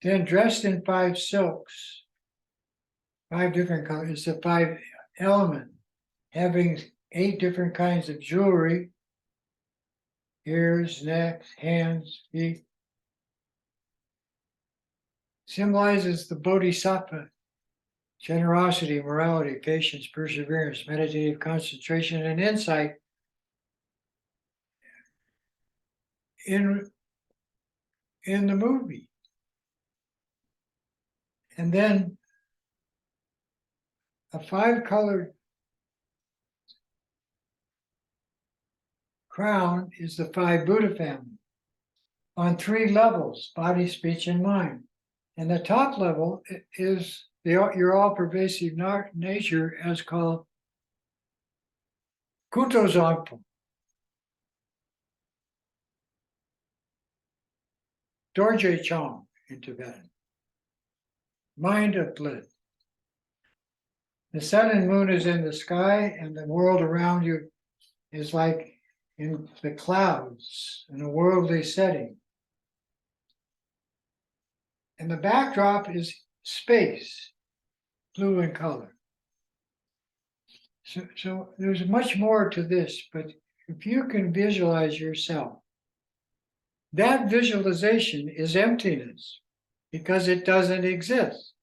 Then dressed in 5 silks, 5 different colors, it's a 5 element, having 8 different kinds of jewelry, ears, neck, hands, feet, symbolizes the bodhisattva, generosity, morality, patience, perseverance, meditative concentration, and insight in the movie. And then a 5-colored crown is the 5 Buddha family on 3 levels: body, speech, and mind. And the top level is your all-pervasive nature, as called Kunto Zangpo, Dorje Chong in Tibetan, mind of bliss. The sun and moon is in the sky, and the world around you is like in the clouds in a worldly setting. And the backdrop is space, blue in color. So there's much more to this, but if you can visualize yourself, that visualization is emptiness because it doesn't exist,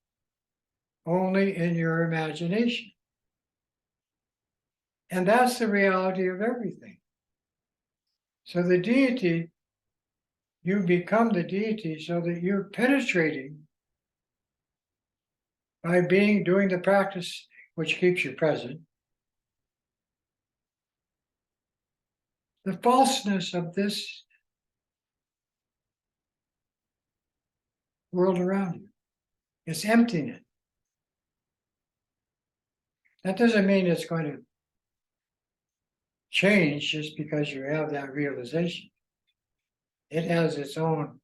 only in your imagination. And that's the reality of everything. So the deity, you become the deity so that you're penetrating by doing the practice which keeps you present, the falseness of this world around you. It's emptiness. That doesn't mean it's going to change just because you have that realization. It has its own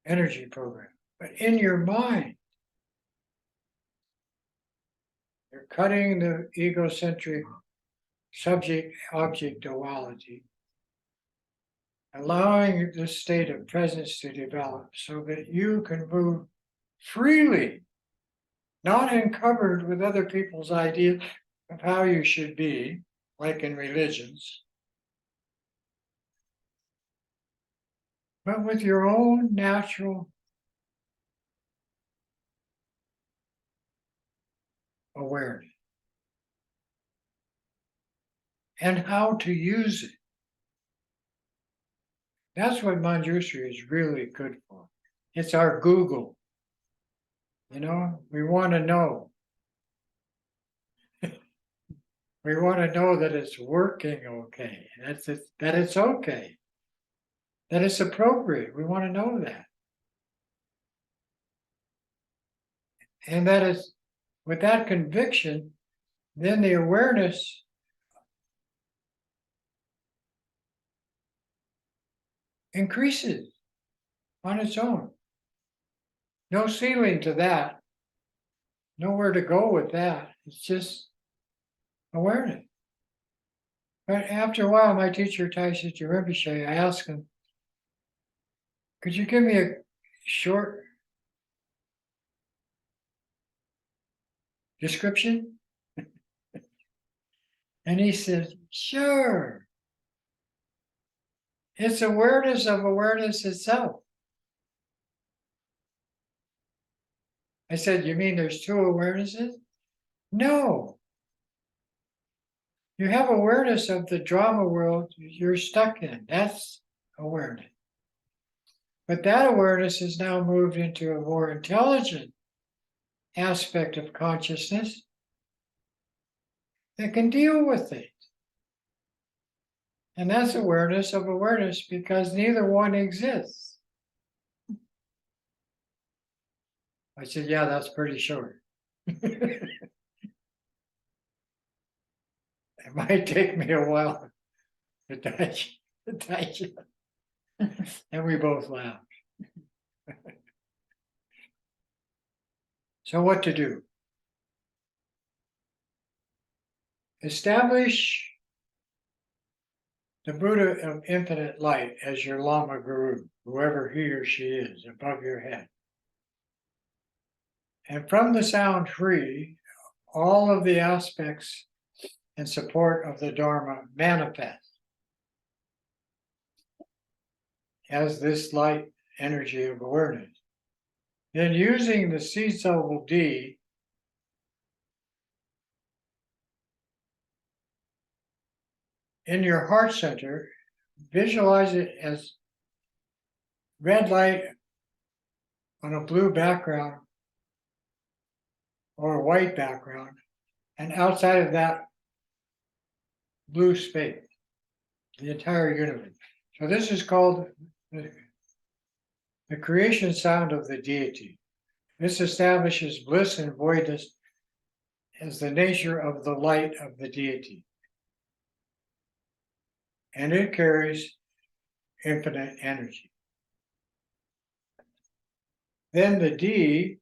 energy program. But in your mind, you're cutting the egocentric subject-object duality, allowing this state of presence to develop so that you can move freely, not encumbered with other people's ideas of how you should be, like in religions, but with your own natural awareness and how to use it. That's what Manjushri is really good for. It's our Google. You know, we want to know. We want to know that it's working okay, that it's okay, that it's appropriate. We want to know that. And that is, with that conviction, then the awareness increases on its own. No ceiling to that, nowhere to go with that. It's just awareness. But after a while, my teacher, Taisha Rinpoche, I asked him, could you give me a short description? And he said, sure. It's awareness of awareness itself. I said, you mean there's 2 awarenesses? No. You have awareness of the drama world you're stuck in. That's awareness. But that awareness is now moved into a more intelligent aspect of consciousness that can deal with it. And that's awareness of awareness because neither one exists. I said, yeah, that's pretty short. It might take me a while to digest. And we both laughed. So what to do? Establish the Buddha of infinite light as your Lama Guru, whoever he or she is, above your head. And from the sound free, all of the aspects in support of the Dharma manifest as this light energy of awareness. Then using the seed syllable D, in your heart center, visualize it as red light on a blue background or a white background, and outside of that, blue space, the entire universe. So this is called the creation sound of the deity. This establishes bliss and voidness as the nature of the light of the deity. And it carries infinite energy. Then the D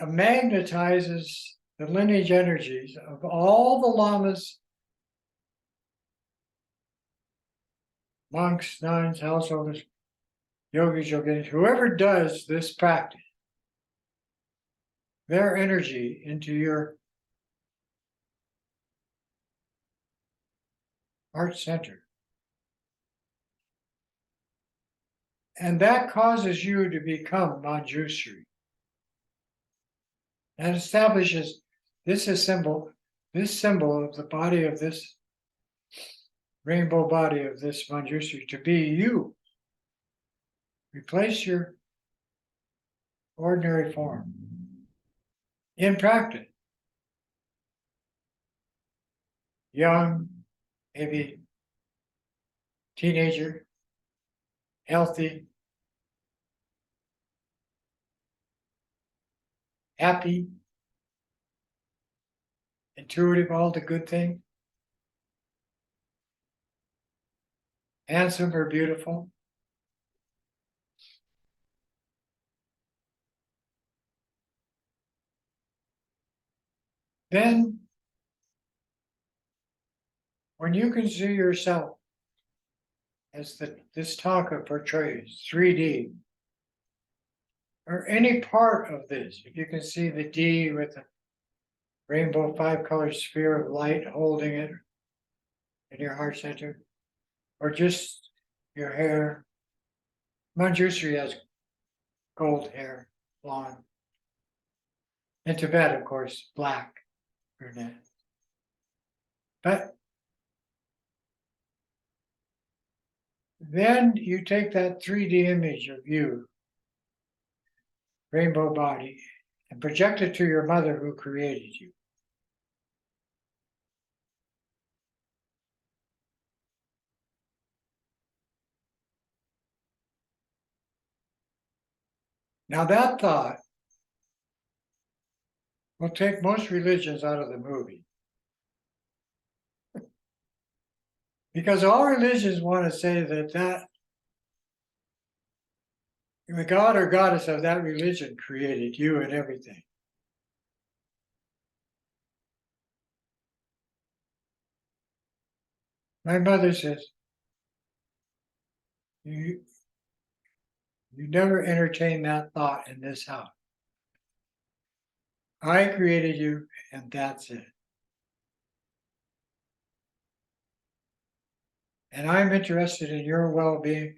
magnetizes the lineage energies of all the lamas, monks, nuns, householders, yogis, yoginis, whoever does this practice, their energy into your heart center. And that causes you to become Manjushri. That establishes this symbol of the body of this rainbow body of this Manjushri to be you. Replace your ordinary form in practice. Young, maybe teenager, healthy, happy, intuitive, all the good things, handsome or beautiful. Then, when you can see yourself as this Taka portrays, 3D, or any part of this, if you can see the D with the rainbow 5-color sphere of light holding it in your heart center, or just your hair. Manjushri has gold hair, blonde. In Tibet, of course, black, brunette. But then you take that 3D image of you, rainbow body, and project it to your mother who created you. Now that thought will take most religions out of the movie. Because all religions want to say that the god or goddess of that religion created you and everything. My mother says, you never entertain that thought in this house. I created you, and that's it. And I'm interested in your well-being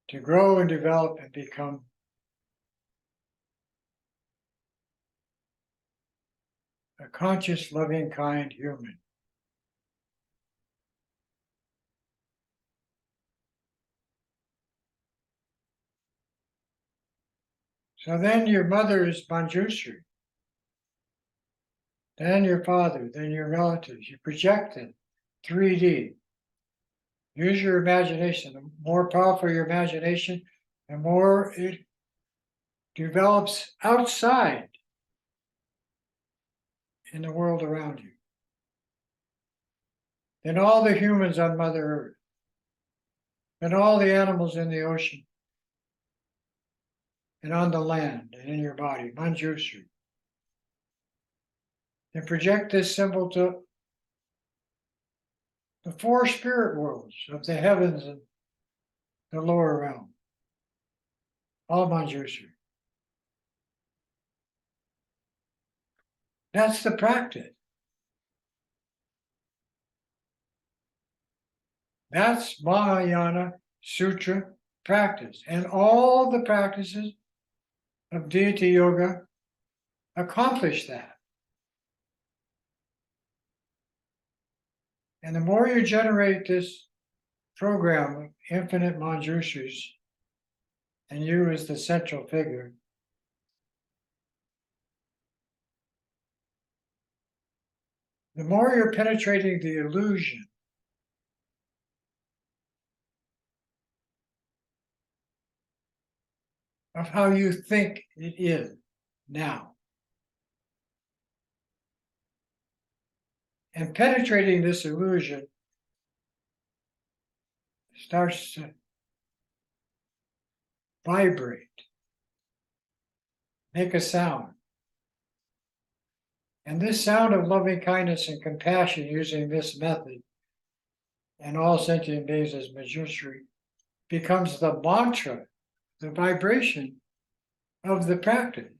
to grow and develop and become a conscious, loving, kind human. So then your mother is Manjushri. Then your father, then your relatives. You project it, 3D. Use your imagination. The more powerful your imagination, the more it develops outside in the world around you than all the humans on Mother Earth, and all the animals in the ocean, and on the land, and in your body, Manjushri. And project this symbol to the four spirit worlds of the heavens and the lower realm, all Manjushri. That's the practice. That's Mahayana Sutra practice. And all the practices of deity yoga accomplish that. And the more you generate this program of infinite Manjushris, and you as the central figure, the more you're penetrating the illusion of how you think it is now. And penetrating this illusion starts to vibrate, make a sound. And this sound of loving kindness and compassion using this method and all sentient beings as Manjushri becomes the mantra, the vibration of the practice.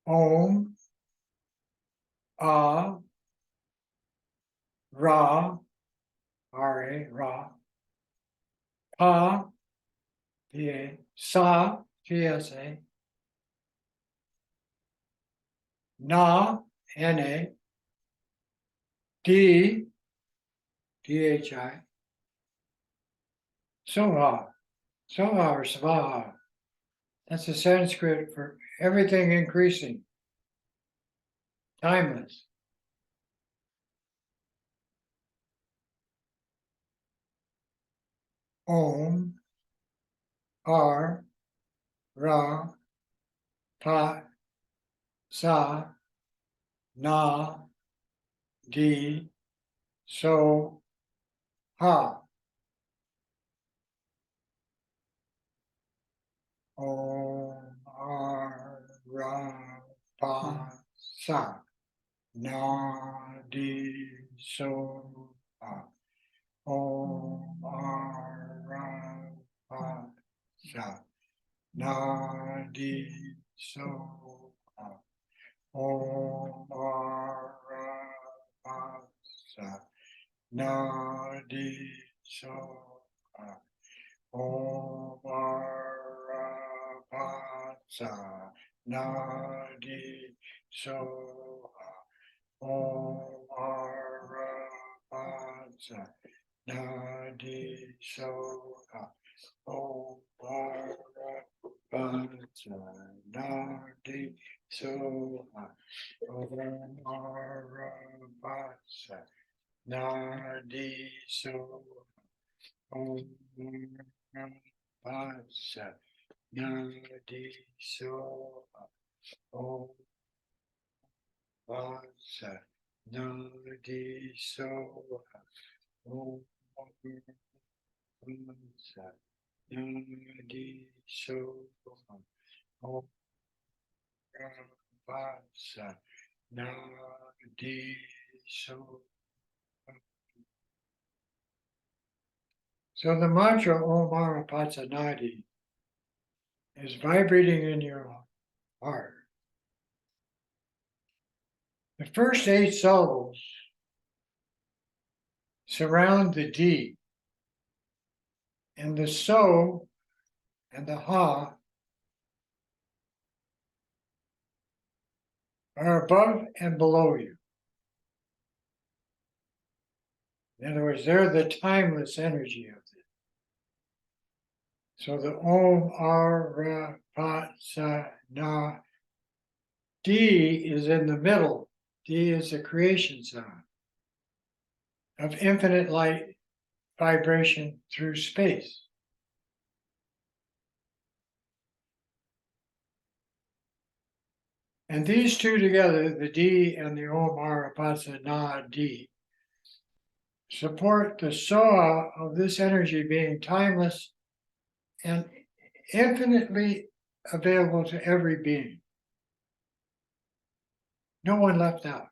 Om, Ah, Ra, R-A, Ra, Pa, P-A, Sa, G-S-A, Na, N-A, D, D-H-I, Soha, Soha or Svaha. That's the Sanskrit for everything increasing, timeless. Om, R, Ra, Pa, Sa, Na, Di, So, Ha. Om, R, Ra, Pa, Sa, Na, Di, So, Ha. Om, R, Ra, Pa, Sa, Na, Di, So, Ha. Om, R, Ra, Pa, Sa, Na, Di, So, Ha. Om, Ra, Pa, Sa, Na, Di, So, Ha. Om, Ra, Pa, Sa, Na, Di, So, Ha. Om, Ra, Pa, Sa, Na, Di, So, Ha. Om, Ra, Pa, Sa, Na, Di, So, Om, Ra, Pa, Sa, Na, Di, So, Om, Pa, Sa, Na, Di, So, Om, Pa, Sa, Na, Di, So, Om, Pa, Sa, Na, Di, So. So the mantra Om Mara Patsanadi is vibrating in your heart. The first 8 syllables surround the D, and the So and the Ha are above and below you. In other words, they're the timeless energy of it. So the Om, R, Ra, Pa, Sa, Na, D is in the middle. D is the creation sound of infinite light vibration through space. And these two together, the D and the Om Arapatsa Na D, support the Soa of this energy being timeless and infinitely available to every being. No one left out.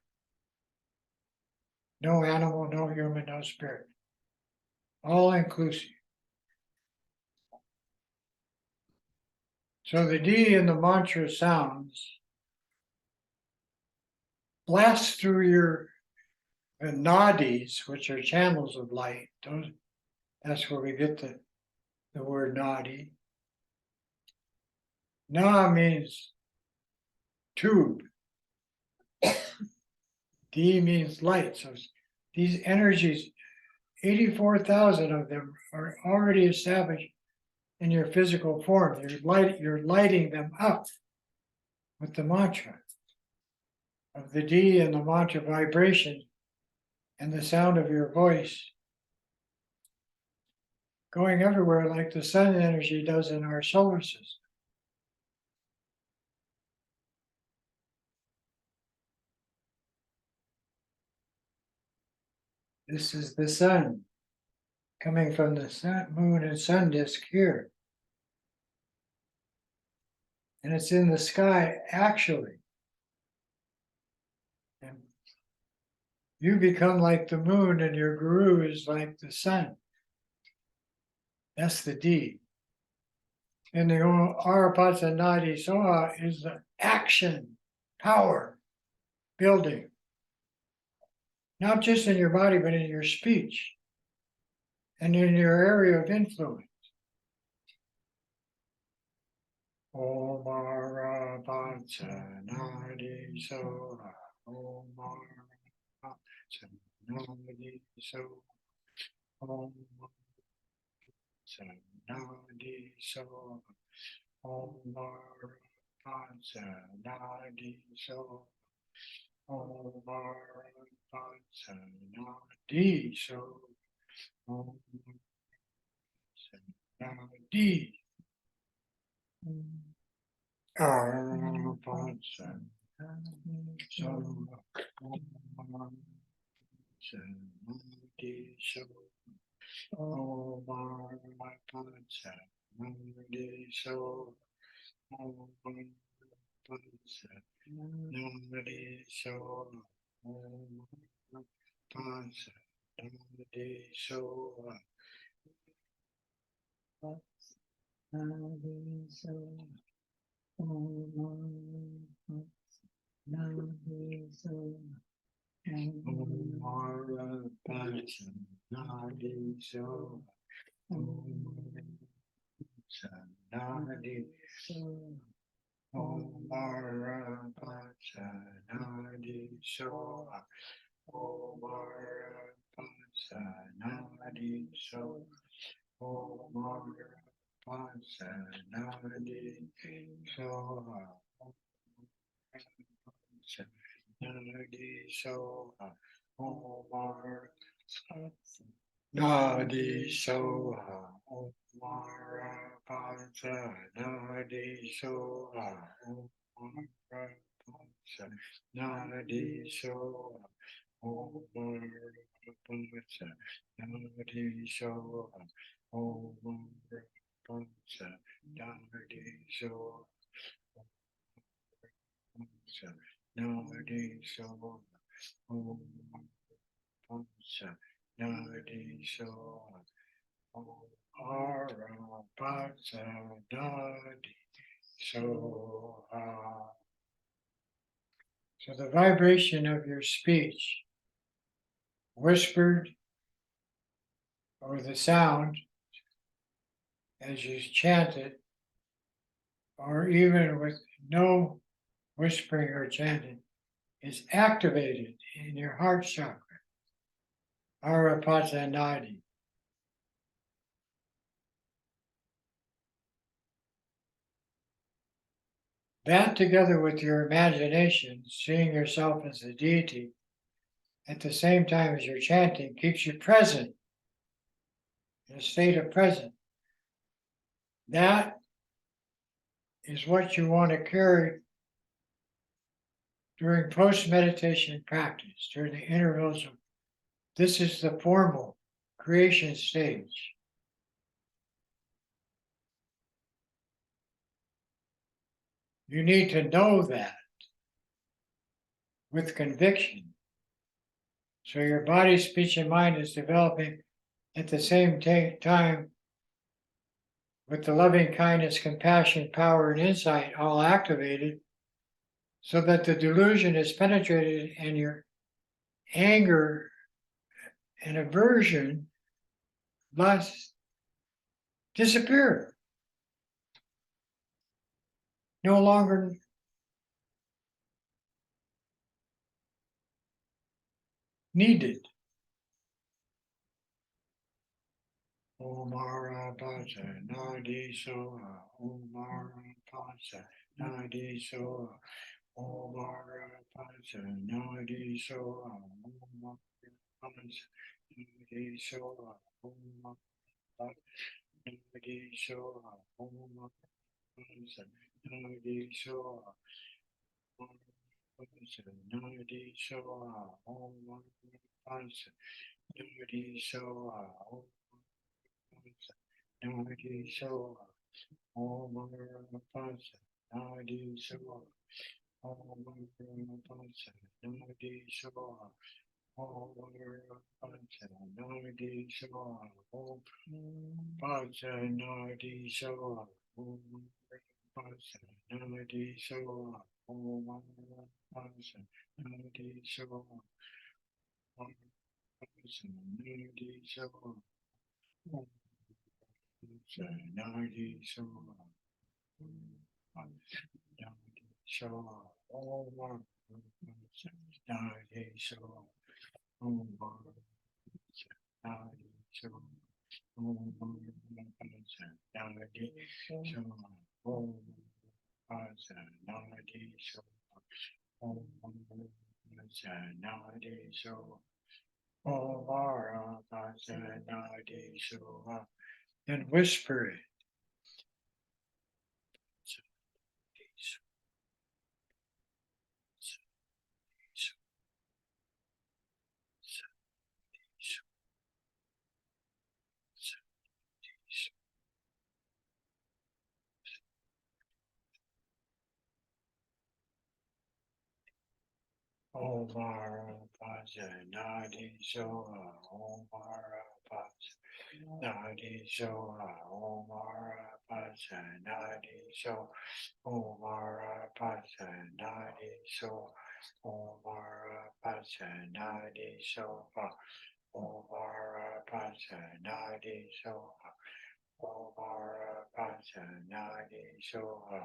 No animal, no human, no spirit. All inclusive. So the D in the mantra sounds blast through your nadis, which are channels of light. That's where we get the word nadi. Na means tube. D means light. So these energies, 84,000 of them are already established in your physical form. You're lighting them up with the mantra of the D and the mantra vibration and the sound of your voice going everywhere like the sun energy does in our solar system. This is the sun coming from the sun, moon and sun disk here. And it's in the sky actually. And you become like the moon and your guru is like the sun. That's the D. And the Arapatsa Nadi Soha is the action, power, building. Not just in your body, but in your speech and in your area of influence. Om Arapatsa Nadi Soha. Om Arapatsa Nadi Soha. Om Nadi Soha. Om Arapatsa Nadi Soha. Om Arapatsa Nadi Soha. Om Nadi. Arapatsa Nadi Soha. Om Arapatsa Nadi Soha. Om Arapatsa Nadi Soha. Om Arapatsa Nadi Soha. Om Arapatsa Nadi Soha. Nadi Soha. Om Arapatsa Nadi Soha. Om Arapatsa Nadi Soha. Om Arapatsa Nadi Soha. Om Arapatsa Nadi Soha. Om Arapatsa Nadi Soha. Om Arapatsa Nadi Soha. Nadi Soha. Om Arapatsa Nadi Soha. Om Arapatsa Nadi Soha. Om Arapatsa Nadi Soha. Om Arapatsa Nadi Soha. Om Arapatsa Nadi Soha. Nadi Soha. Om Arapatsa Nadi Soha. Om Arapatsa Nadi Soha. So the vibration of your speech, whispered or the sound as you chant it, or even with no whispering or chanting, is activated in your heart chakra, Arapatsa Nadi. That together with your imagination, seeing yourself as a deity, at the same time as you're chanting, keeps you present in a state of presence. That is what you want to carry during post-meditation practice, during the intervals of this is the formal creation stage. You need to know that with conviction. So your body, speech, and mind is developing at the same time with the loving kindness, compassion, power, and insight all activated, so that the delusion is penetrated and your anger and aversion must disappear. No longer needed. Omara Pacha Nadi Soha, Omara Pacha Nadi Soha, Omara Pacha Nadi Soha, Omara Pacha Nadi Soha, Omara Pacha Nadi Soha, Omara Pacha Nadi Soha, Omara Pacha Nadi Soha, Omara Pacha Nadi Soha, Nadi Soha, Om Pancha, Nadi Soha, Om Pancha, Nadi Soha, Om Pancha, Nadi Soha, Om Pancha, Nadi Soha, Om Pancha, Nadi Soha, Om Pancha, Nadi Soha, Om Pancha, Nadi Soha, Om Nadi Soha, Show all one Nadi Show all one Nadi Show all one Nadi Show all one Nadi Show all one Nadi Show all one Nadi Show and whisper it. Omara Paja Nadi Soha Omara Paja Nadi Soha Omara Paja Nadi Soha Omara Paja Nadi Soha Omara Paja Nadi Soha Omara Paja Nadi Soha Omara Paja Nadi Soha.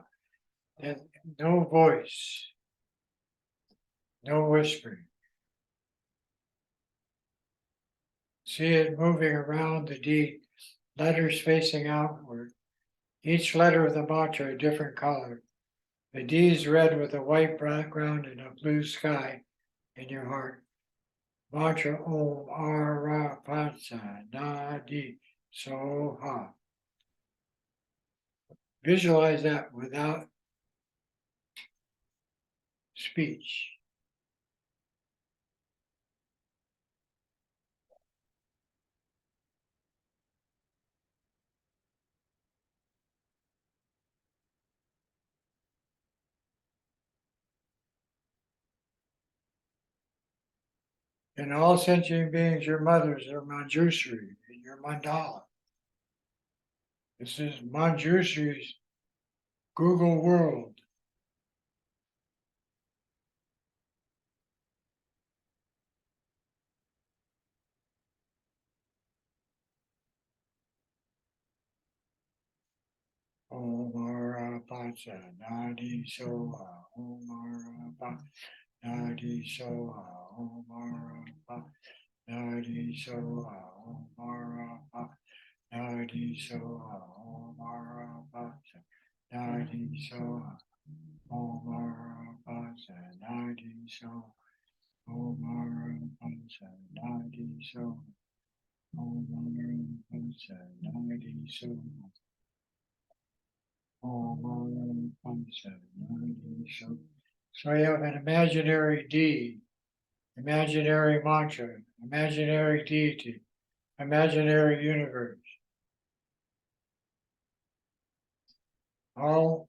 And no voice, no whispering. See it moving around the D, letters facing outward. Each letter of the mantra a different color. The D is red with a white background and a blue sky in your heart. Mantra Om Ara Pansa Nadi Soha. Visualize that without speech. And all sentient beings, your mothers are Manjushri in your mandala. This is Manjushri's Google world. Omara Pacha Nadi Soha Omara Pacha Nadi Soha Omara Pacha Nadi Soha Omara Pacha Nadi Soha Omara Pacha Nadi Soha Omara Pacha Nadi Soha Omara Pacha Nadi Soha Om Pancha Nadi So. Om Pancha Nadi So. So you have an imaginary D, imaginary mantra, imaginary deity, imaginary universe, all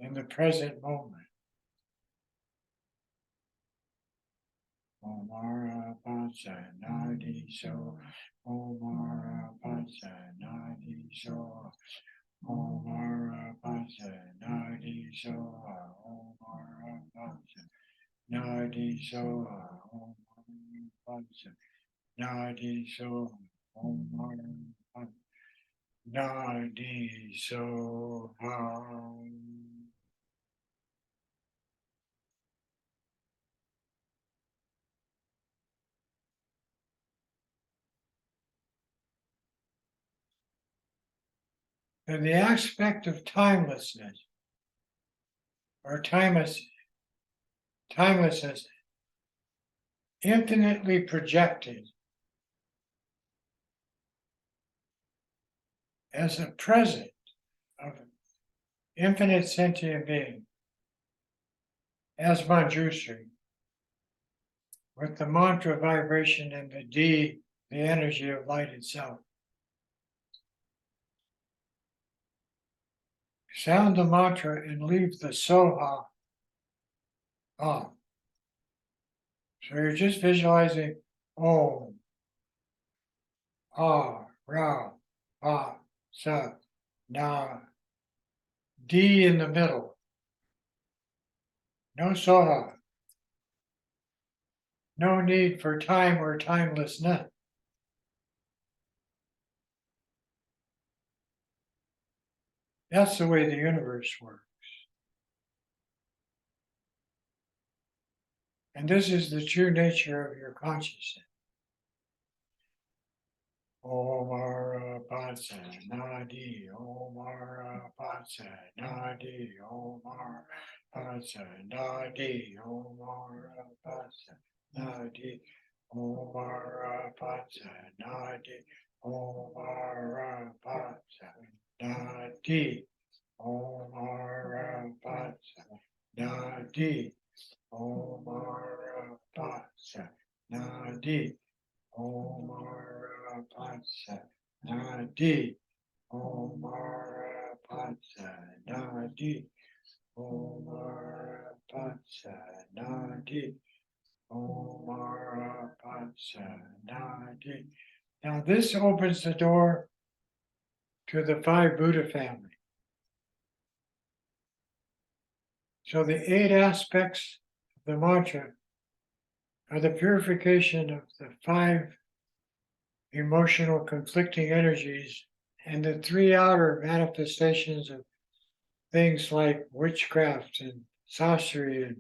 in the present moment. Omara Pancha Nadi So. Omara Pancha Nadi So. Omara Pancha Nadi So. Omara Pancha Nadi So. Omara Pancha Nadi So. Omara Pancha Nadi So. And the aspect of timelessness or timelessness infinitely projected as a present of infinite sentient being as Manjushri with the mantra vibration and the D, the energy of light itself. Sound the mantra and leave the soha off. So you're just visualizing Om, Ah, Ra, Pa, Sa, Na, D in the middle. No soha. No need for time or timelessness. That's the way the universe works. And this is the true nature of your consciousness. Omara Patsa Nadi, Omara Patsa Nadi, Omara Patsa Nadi, Omara Patsa Nadi, Omara Patsa Nadi, Omara Patsa Nadi, Omara Patsa Nadi, Omara Patsa Nadi. Omara Patsa Nadi, Omara Patsa Nadi, Omara Patsa Nadi, Omara Patsa Nadi. Now this opens the door to the 5 Buddha family. So the 8 aspects of the mantra are the purification of the 5 emotional conflicting energies and the 3 outer manifestations of things like witchcraft and sorcery and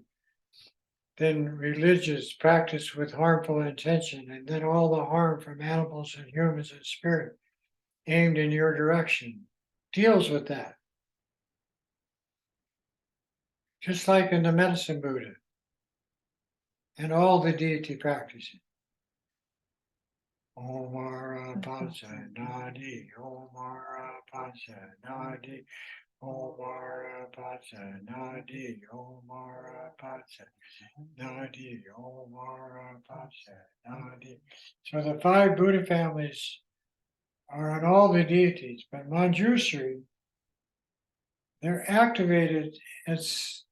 then religious practice with harmful intention and then all the harm from animals and humans and spirit aimed in your direction deals with that. Just like in the medicine Buddha and all the deity practices. Omara Pancha Nadi, Omara Pancha Nadi, Omara Patsa Nadi, Omara Patsa Nadi, Omara Patsa Nadi. So the 5 Buddha families are on all the deities, but Manjushri, they're activated as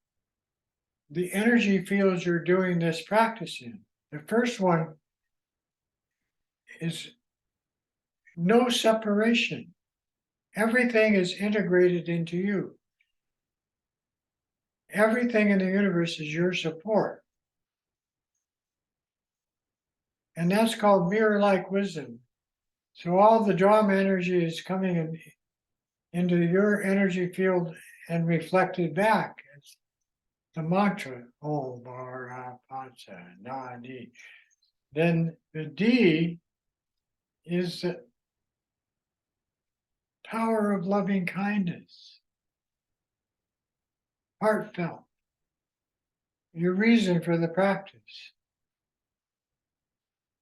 the energy fields you're doing this practice in. The first one is no separation. Everything is integrated into you. Everything in the universe is your support. And that's called mirror-like wisdom. So all the drama energy is coming into your energy field and reflected back. It's the mantra, Om Mara Pancha Nadi. Then the D is the power of loving kindness, heartfelt, your reason for the practice.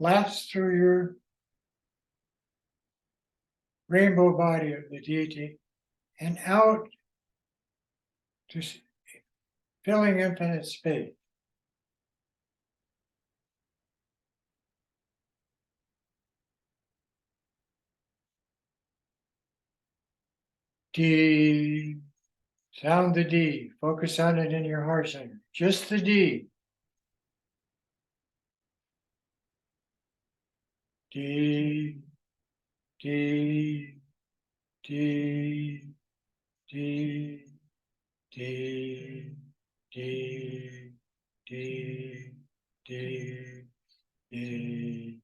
lasts through your rainbow body of the deity and out to filling infinite space. D. Sound the D. Focus on it in your heart center. Just the D. D. D. D. D. D. D. D. D. D.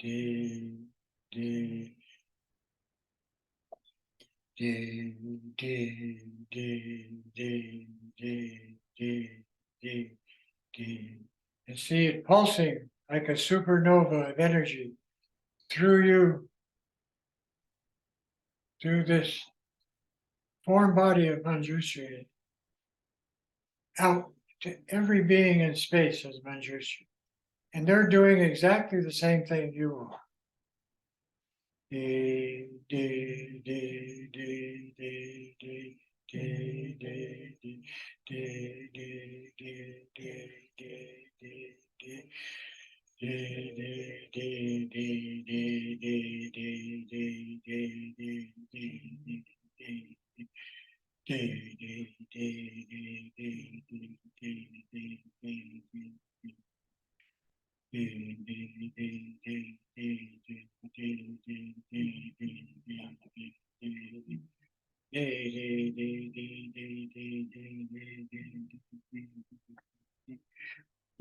D. D. D, D, D, D, D, D, D, D. And see it pulsing like a supernova of energy through you, through this form body of Manjushri, out to every being in space as Manjushri. And they're doing exactly the same thing you are. D, D, D, D, D, D.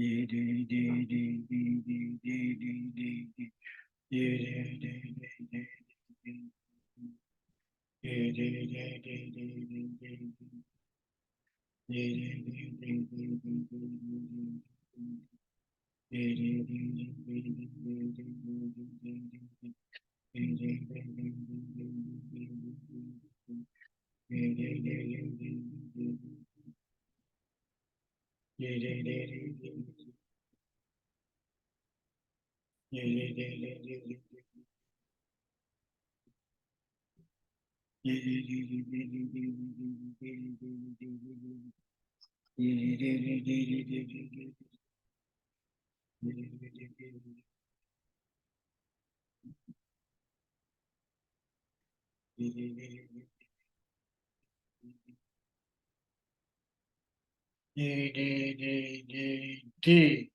D D D D D D D D D D.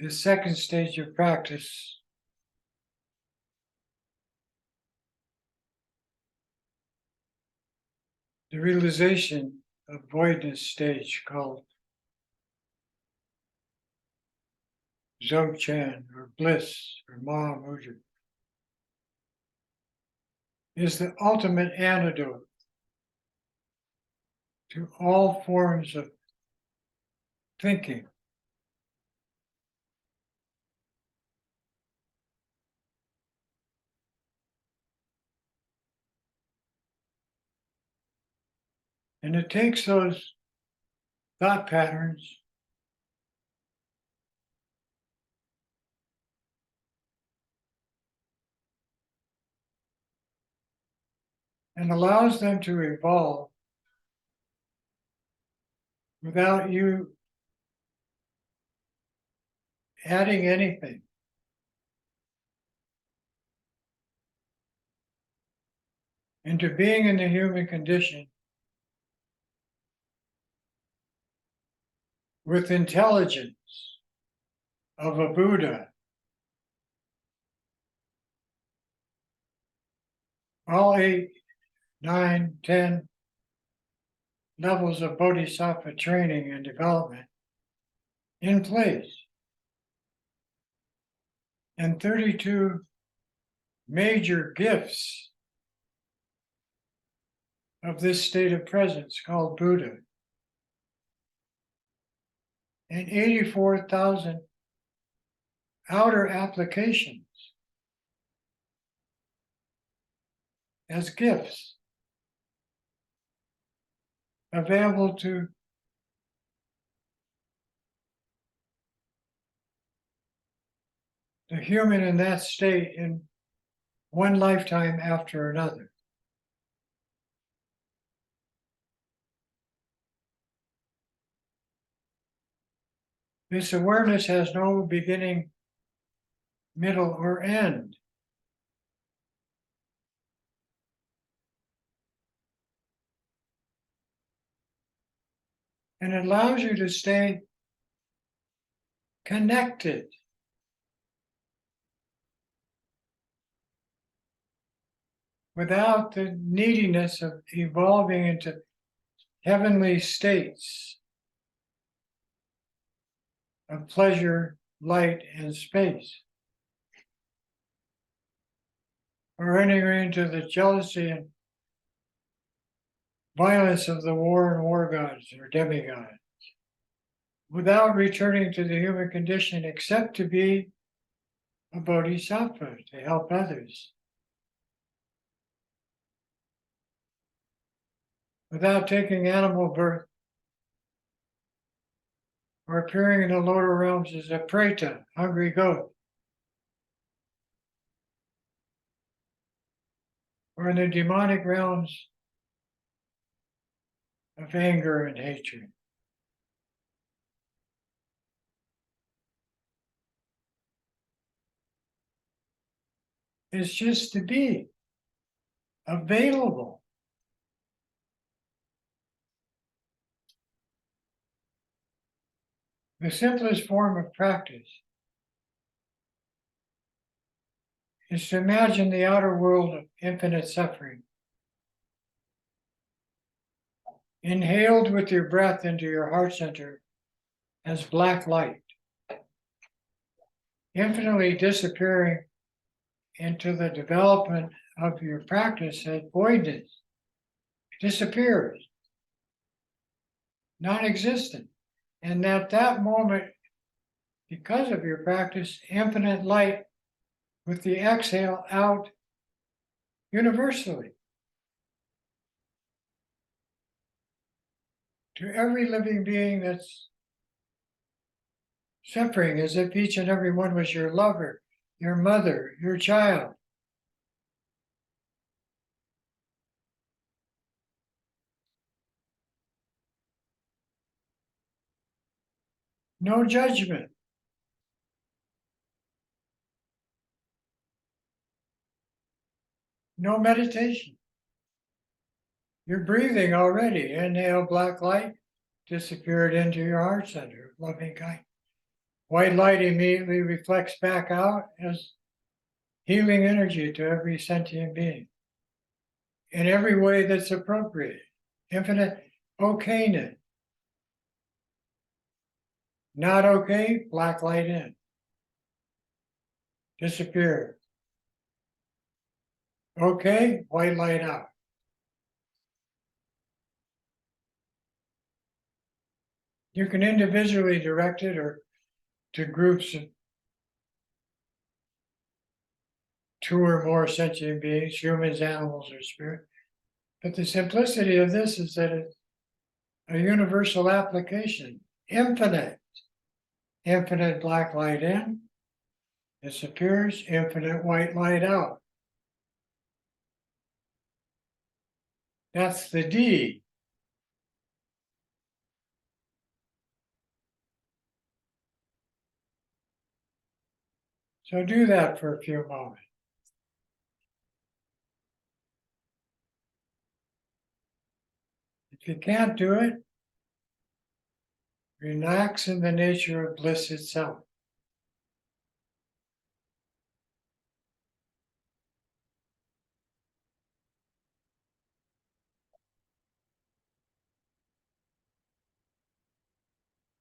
the second stage of practice, the realization of voidness stage called Dzogchen or bliss or Mahamudra, is the ultimate antidote to all forms of thinking. And it takes those thought patterns and allows them to evolve without you adding anything. Into being in the human condition with intelligence of a Buddha. All 8, 9, 10 levels of bodhisattva training and development in place. And 32 major gifts of this state of presence called Buddha. And 84,000 outer applications as gifts available to the human in that state in one lifetime after another. This awareness has no beginning, middle, or end. And it allows you to stay connected without the neediness of evolving into heavenly states of pleasure, light, and space, or entering into the jealousy and violence of the war and war gods or demigods, without returning to the human condition except to be a bodhisattva, to help others, without taking animal birth or appearing in the lower realms as a preta, hungry goat, or in the demonic realms of anger and hatred. It's just to be available. The simplest form of practice is to imagine the outer world of infinite suffering, inhaled with your breath into your heart center as black light, infinitely disappearing into the development of your practice as voidness. It disappears, non-existent. And at that moment, because of your practice, infinite light with the exhale out universally to every living being that's suffering, as if each and every one was your lover, your mother, your child. No judgment. No meditation. You're breathing already. Inhale black light, disappeared into your heart center, loving kind. White light immediately reflects back out as healing energy to every sentient being in every way that's appropriate. Infinite okayness. Not okay, black light in. Disappear. Okay, white light out. You can individually direct it or to groups of 2 or more sentient beings, humans, animals, or spirit. But the simplicity of this is that it's a universal application, infinite. Infinite black light in, disappears, infinite white light out. That's the D. So do that for a few moments. If you can't do it, relax in the nature of bliss itself.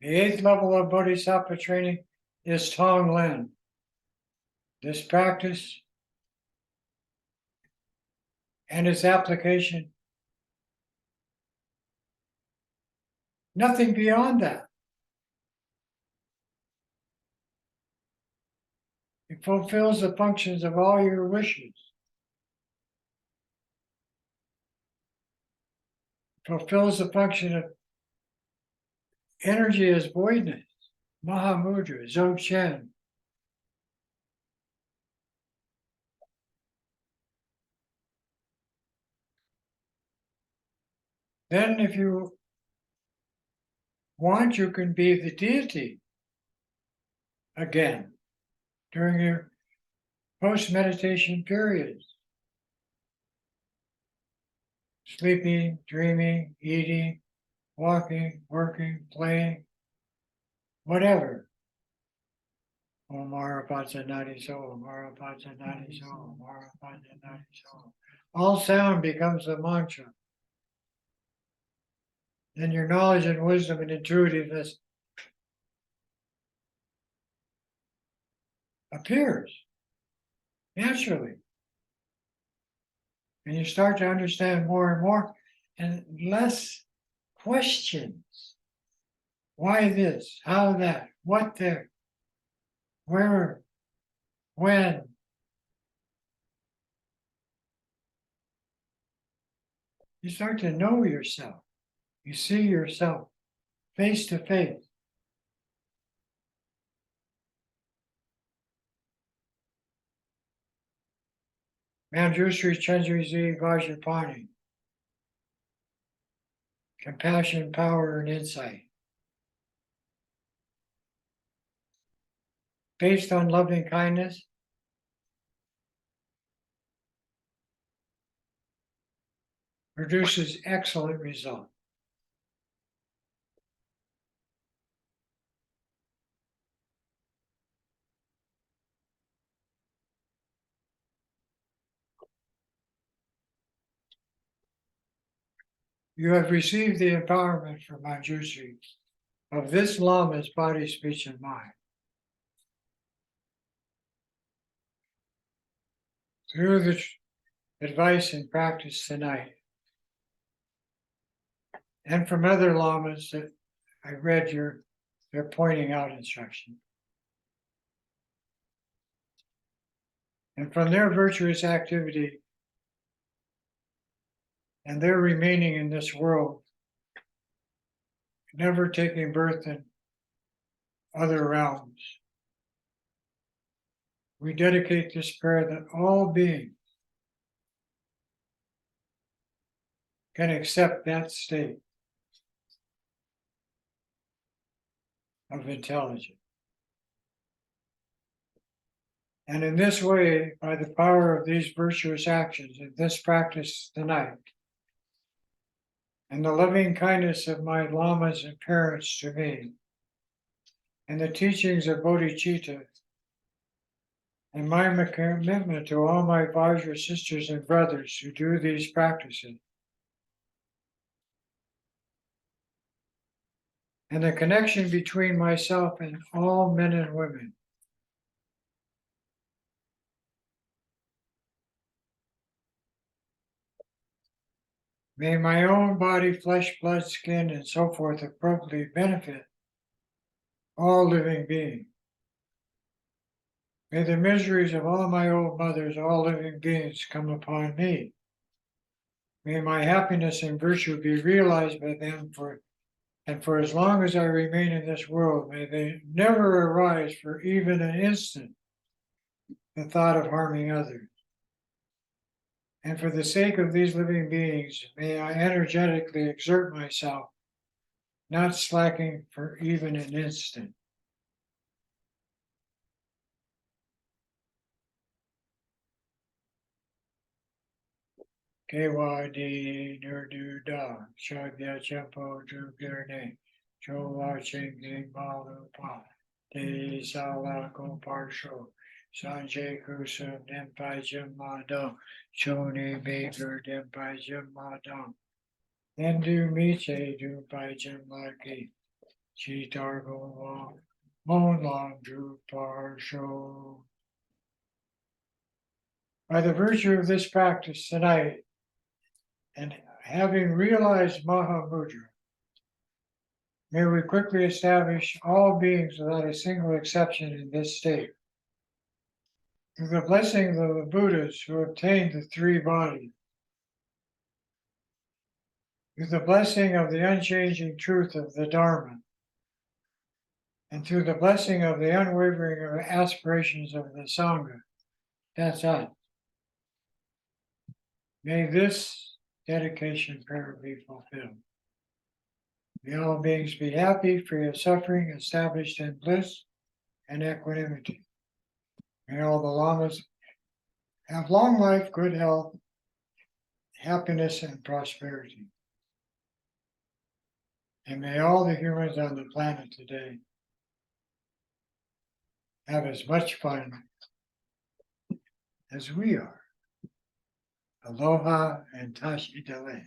The 8th level of Bodhisattva training is Tonglen. This practice and its application, nothing beyond that. It fulfills the functions of all your wishes. Fulfills the function of energy as voidness, Mahamudra, Dzogchen. Then if you want, you can be the deity again during your post-meditation periods. Sleeping, dreaming, eating, walking, working, playing, whatever. Om Mara Pacha Nadi So, Mara Pacha Nadi So, Mara Pacha Nadi So. All sound becomes a mantra. Then your knowledge and wisdom and intuitiveness appears naturally. And you start to understand more and more and less questions. Why this? How that? What there? Where? When? You start to know yourself. You see yourself face to face. Manjushri Chandriji Vajrapani. Compassion, power, and insight. Based on loving kindness, produces excellent results. You have received the empowerment from Manjushri of this Lama's body, speech, and mind. Through the advice and practice tonight, and from other Lamas that I read their pointing out instruction. And from their virtuous activity and their remaining in this world, never taking birth in other realms, we dedicate this prayer that all beings can accept that state of intelligence. And in this way, by the power of these virtuous actions in this practice tonight, and the loving kindness of my lamas and parents to me, and the teachings of bodhicitta, and my commitment to all my Vajra sisters and brothers who do these practices, and the connection between myself and all men and women. May my own body, flesh, blood, skin, and so forth appropriately benefit all living beings. May the miseries of all my old mothers, all living beings, come upon me. May my happiness and virtue be realized by them and for as long as I remain in this world, may they never arise for even an instant the thought of harming others. And for the sake of these living beings, may I energetically exert myself, not slacking for even an instant. Kewadi Nurdu Da, Shabya Champo Jugerne, Chowa Ching Malu Pa, De Sala Go Parsho, Sanjay Kusum Dempai Jimmadam, Choni Baker Dempai Jimmadam, Nendu Miche Dumpai Jimlaki, Chitargo Wong, Mon Long Drew Parsho. By the virtue of this practice tonight, and having realized Mahamudra, may we quickly establish all beings without a single exception in this state. Through the blessing of the Buddhas who obtained the three bodies, through the blessing of the unchanging truth of the Dharma, and through the blessing of the unwavering aspirations of the Sangha, that's us. May this dedication prayer be fulfilled. May all beings be happy, free of suffering, established in bliss and equanimity. May all the lamas have long life, good health, happiness, and prosperity. And may all the humans on the planet today have as much fun as we are. Aloha and Tashi Dele.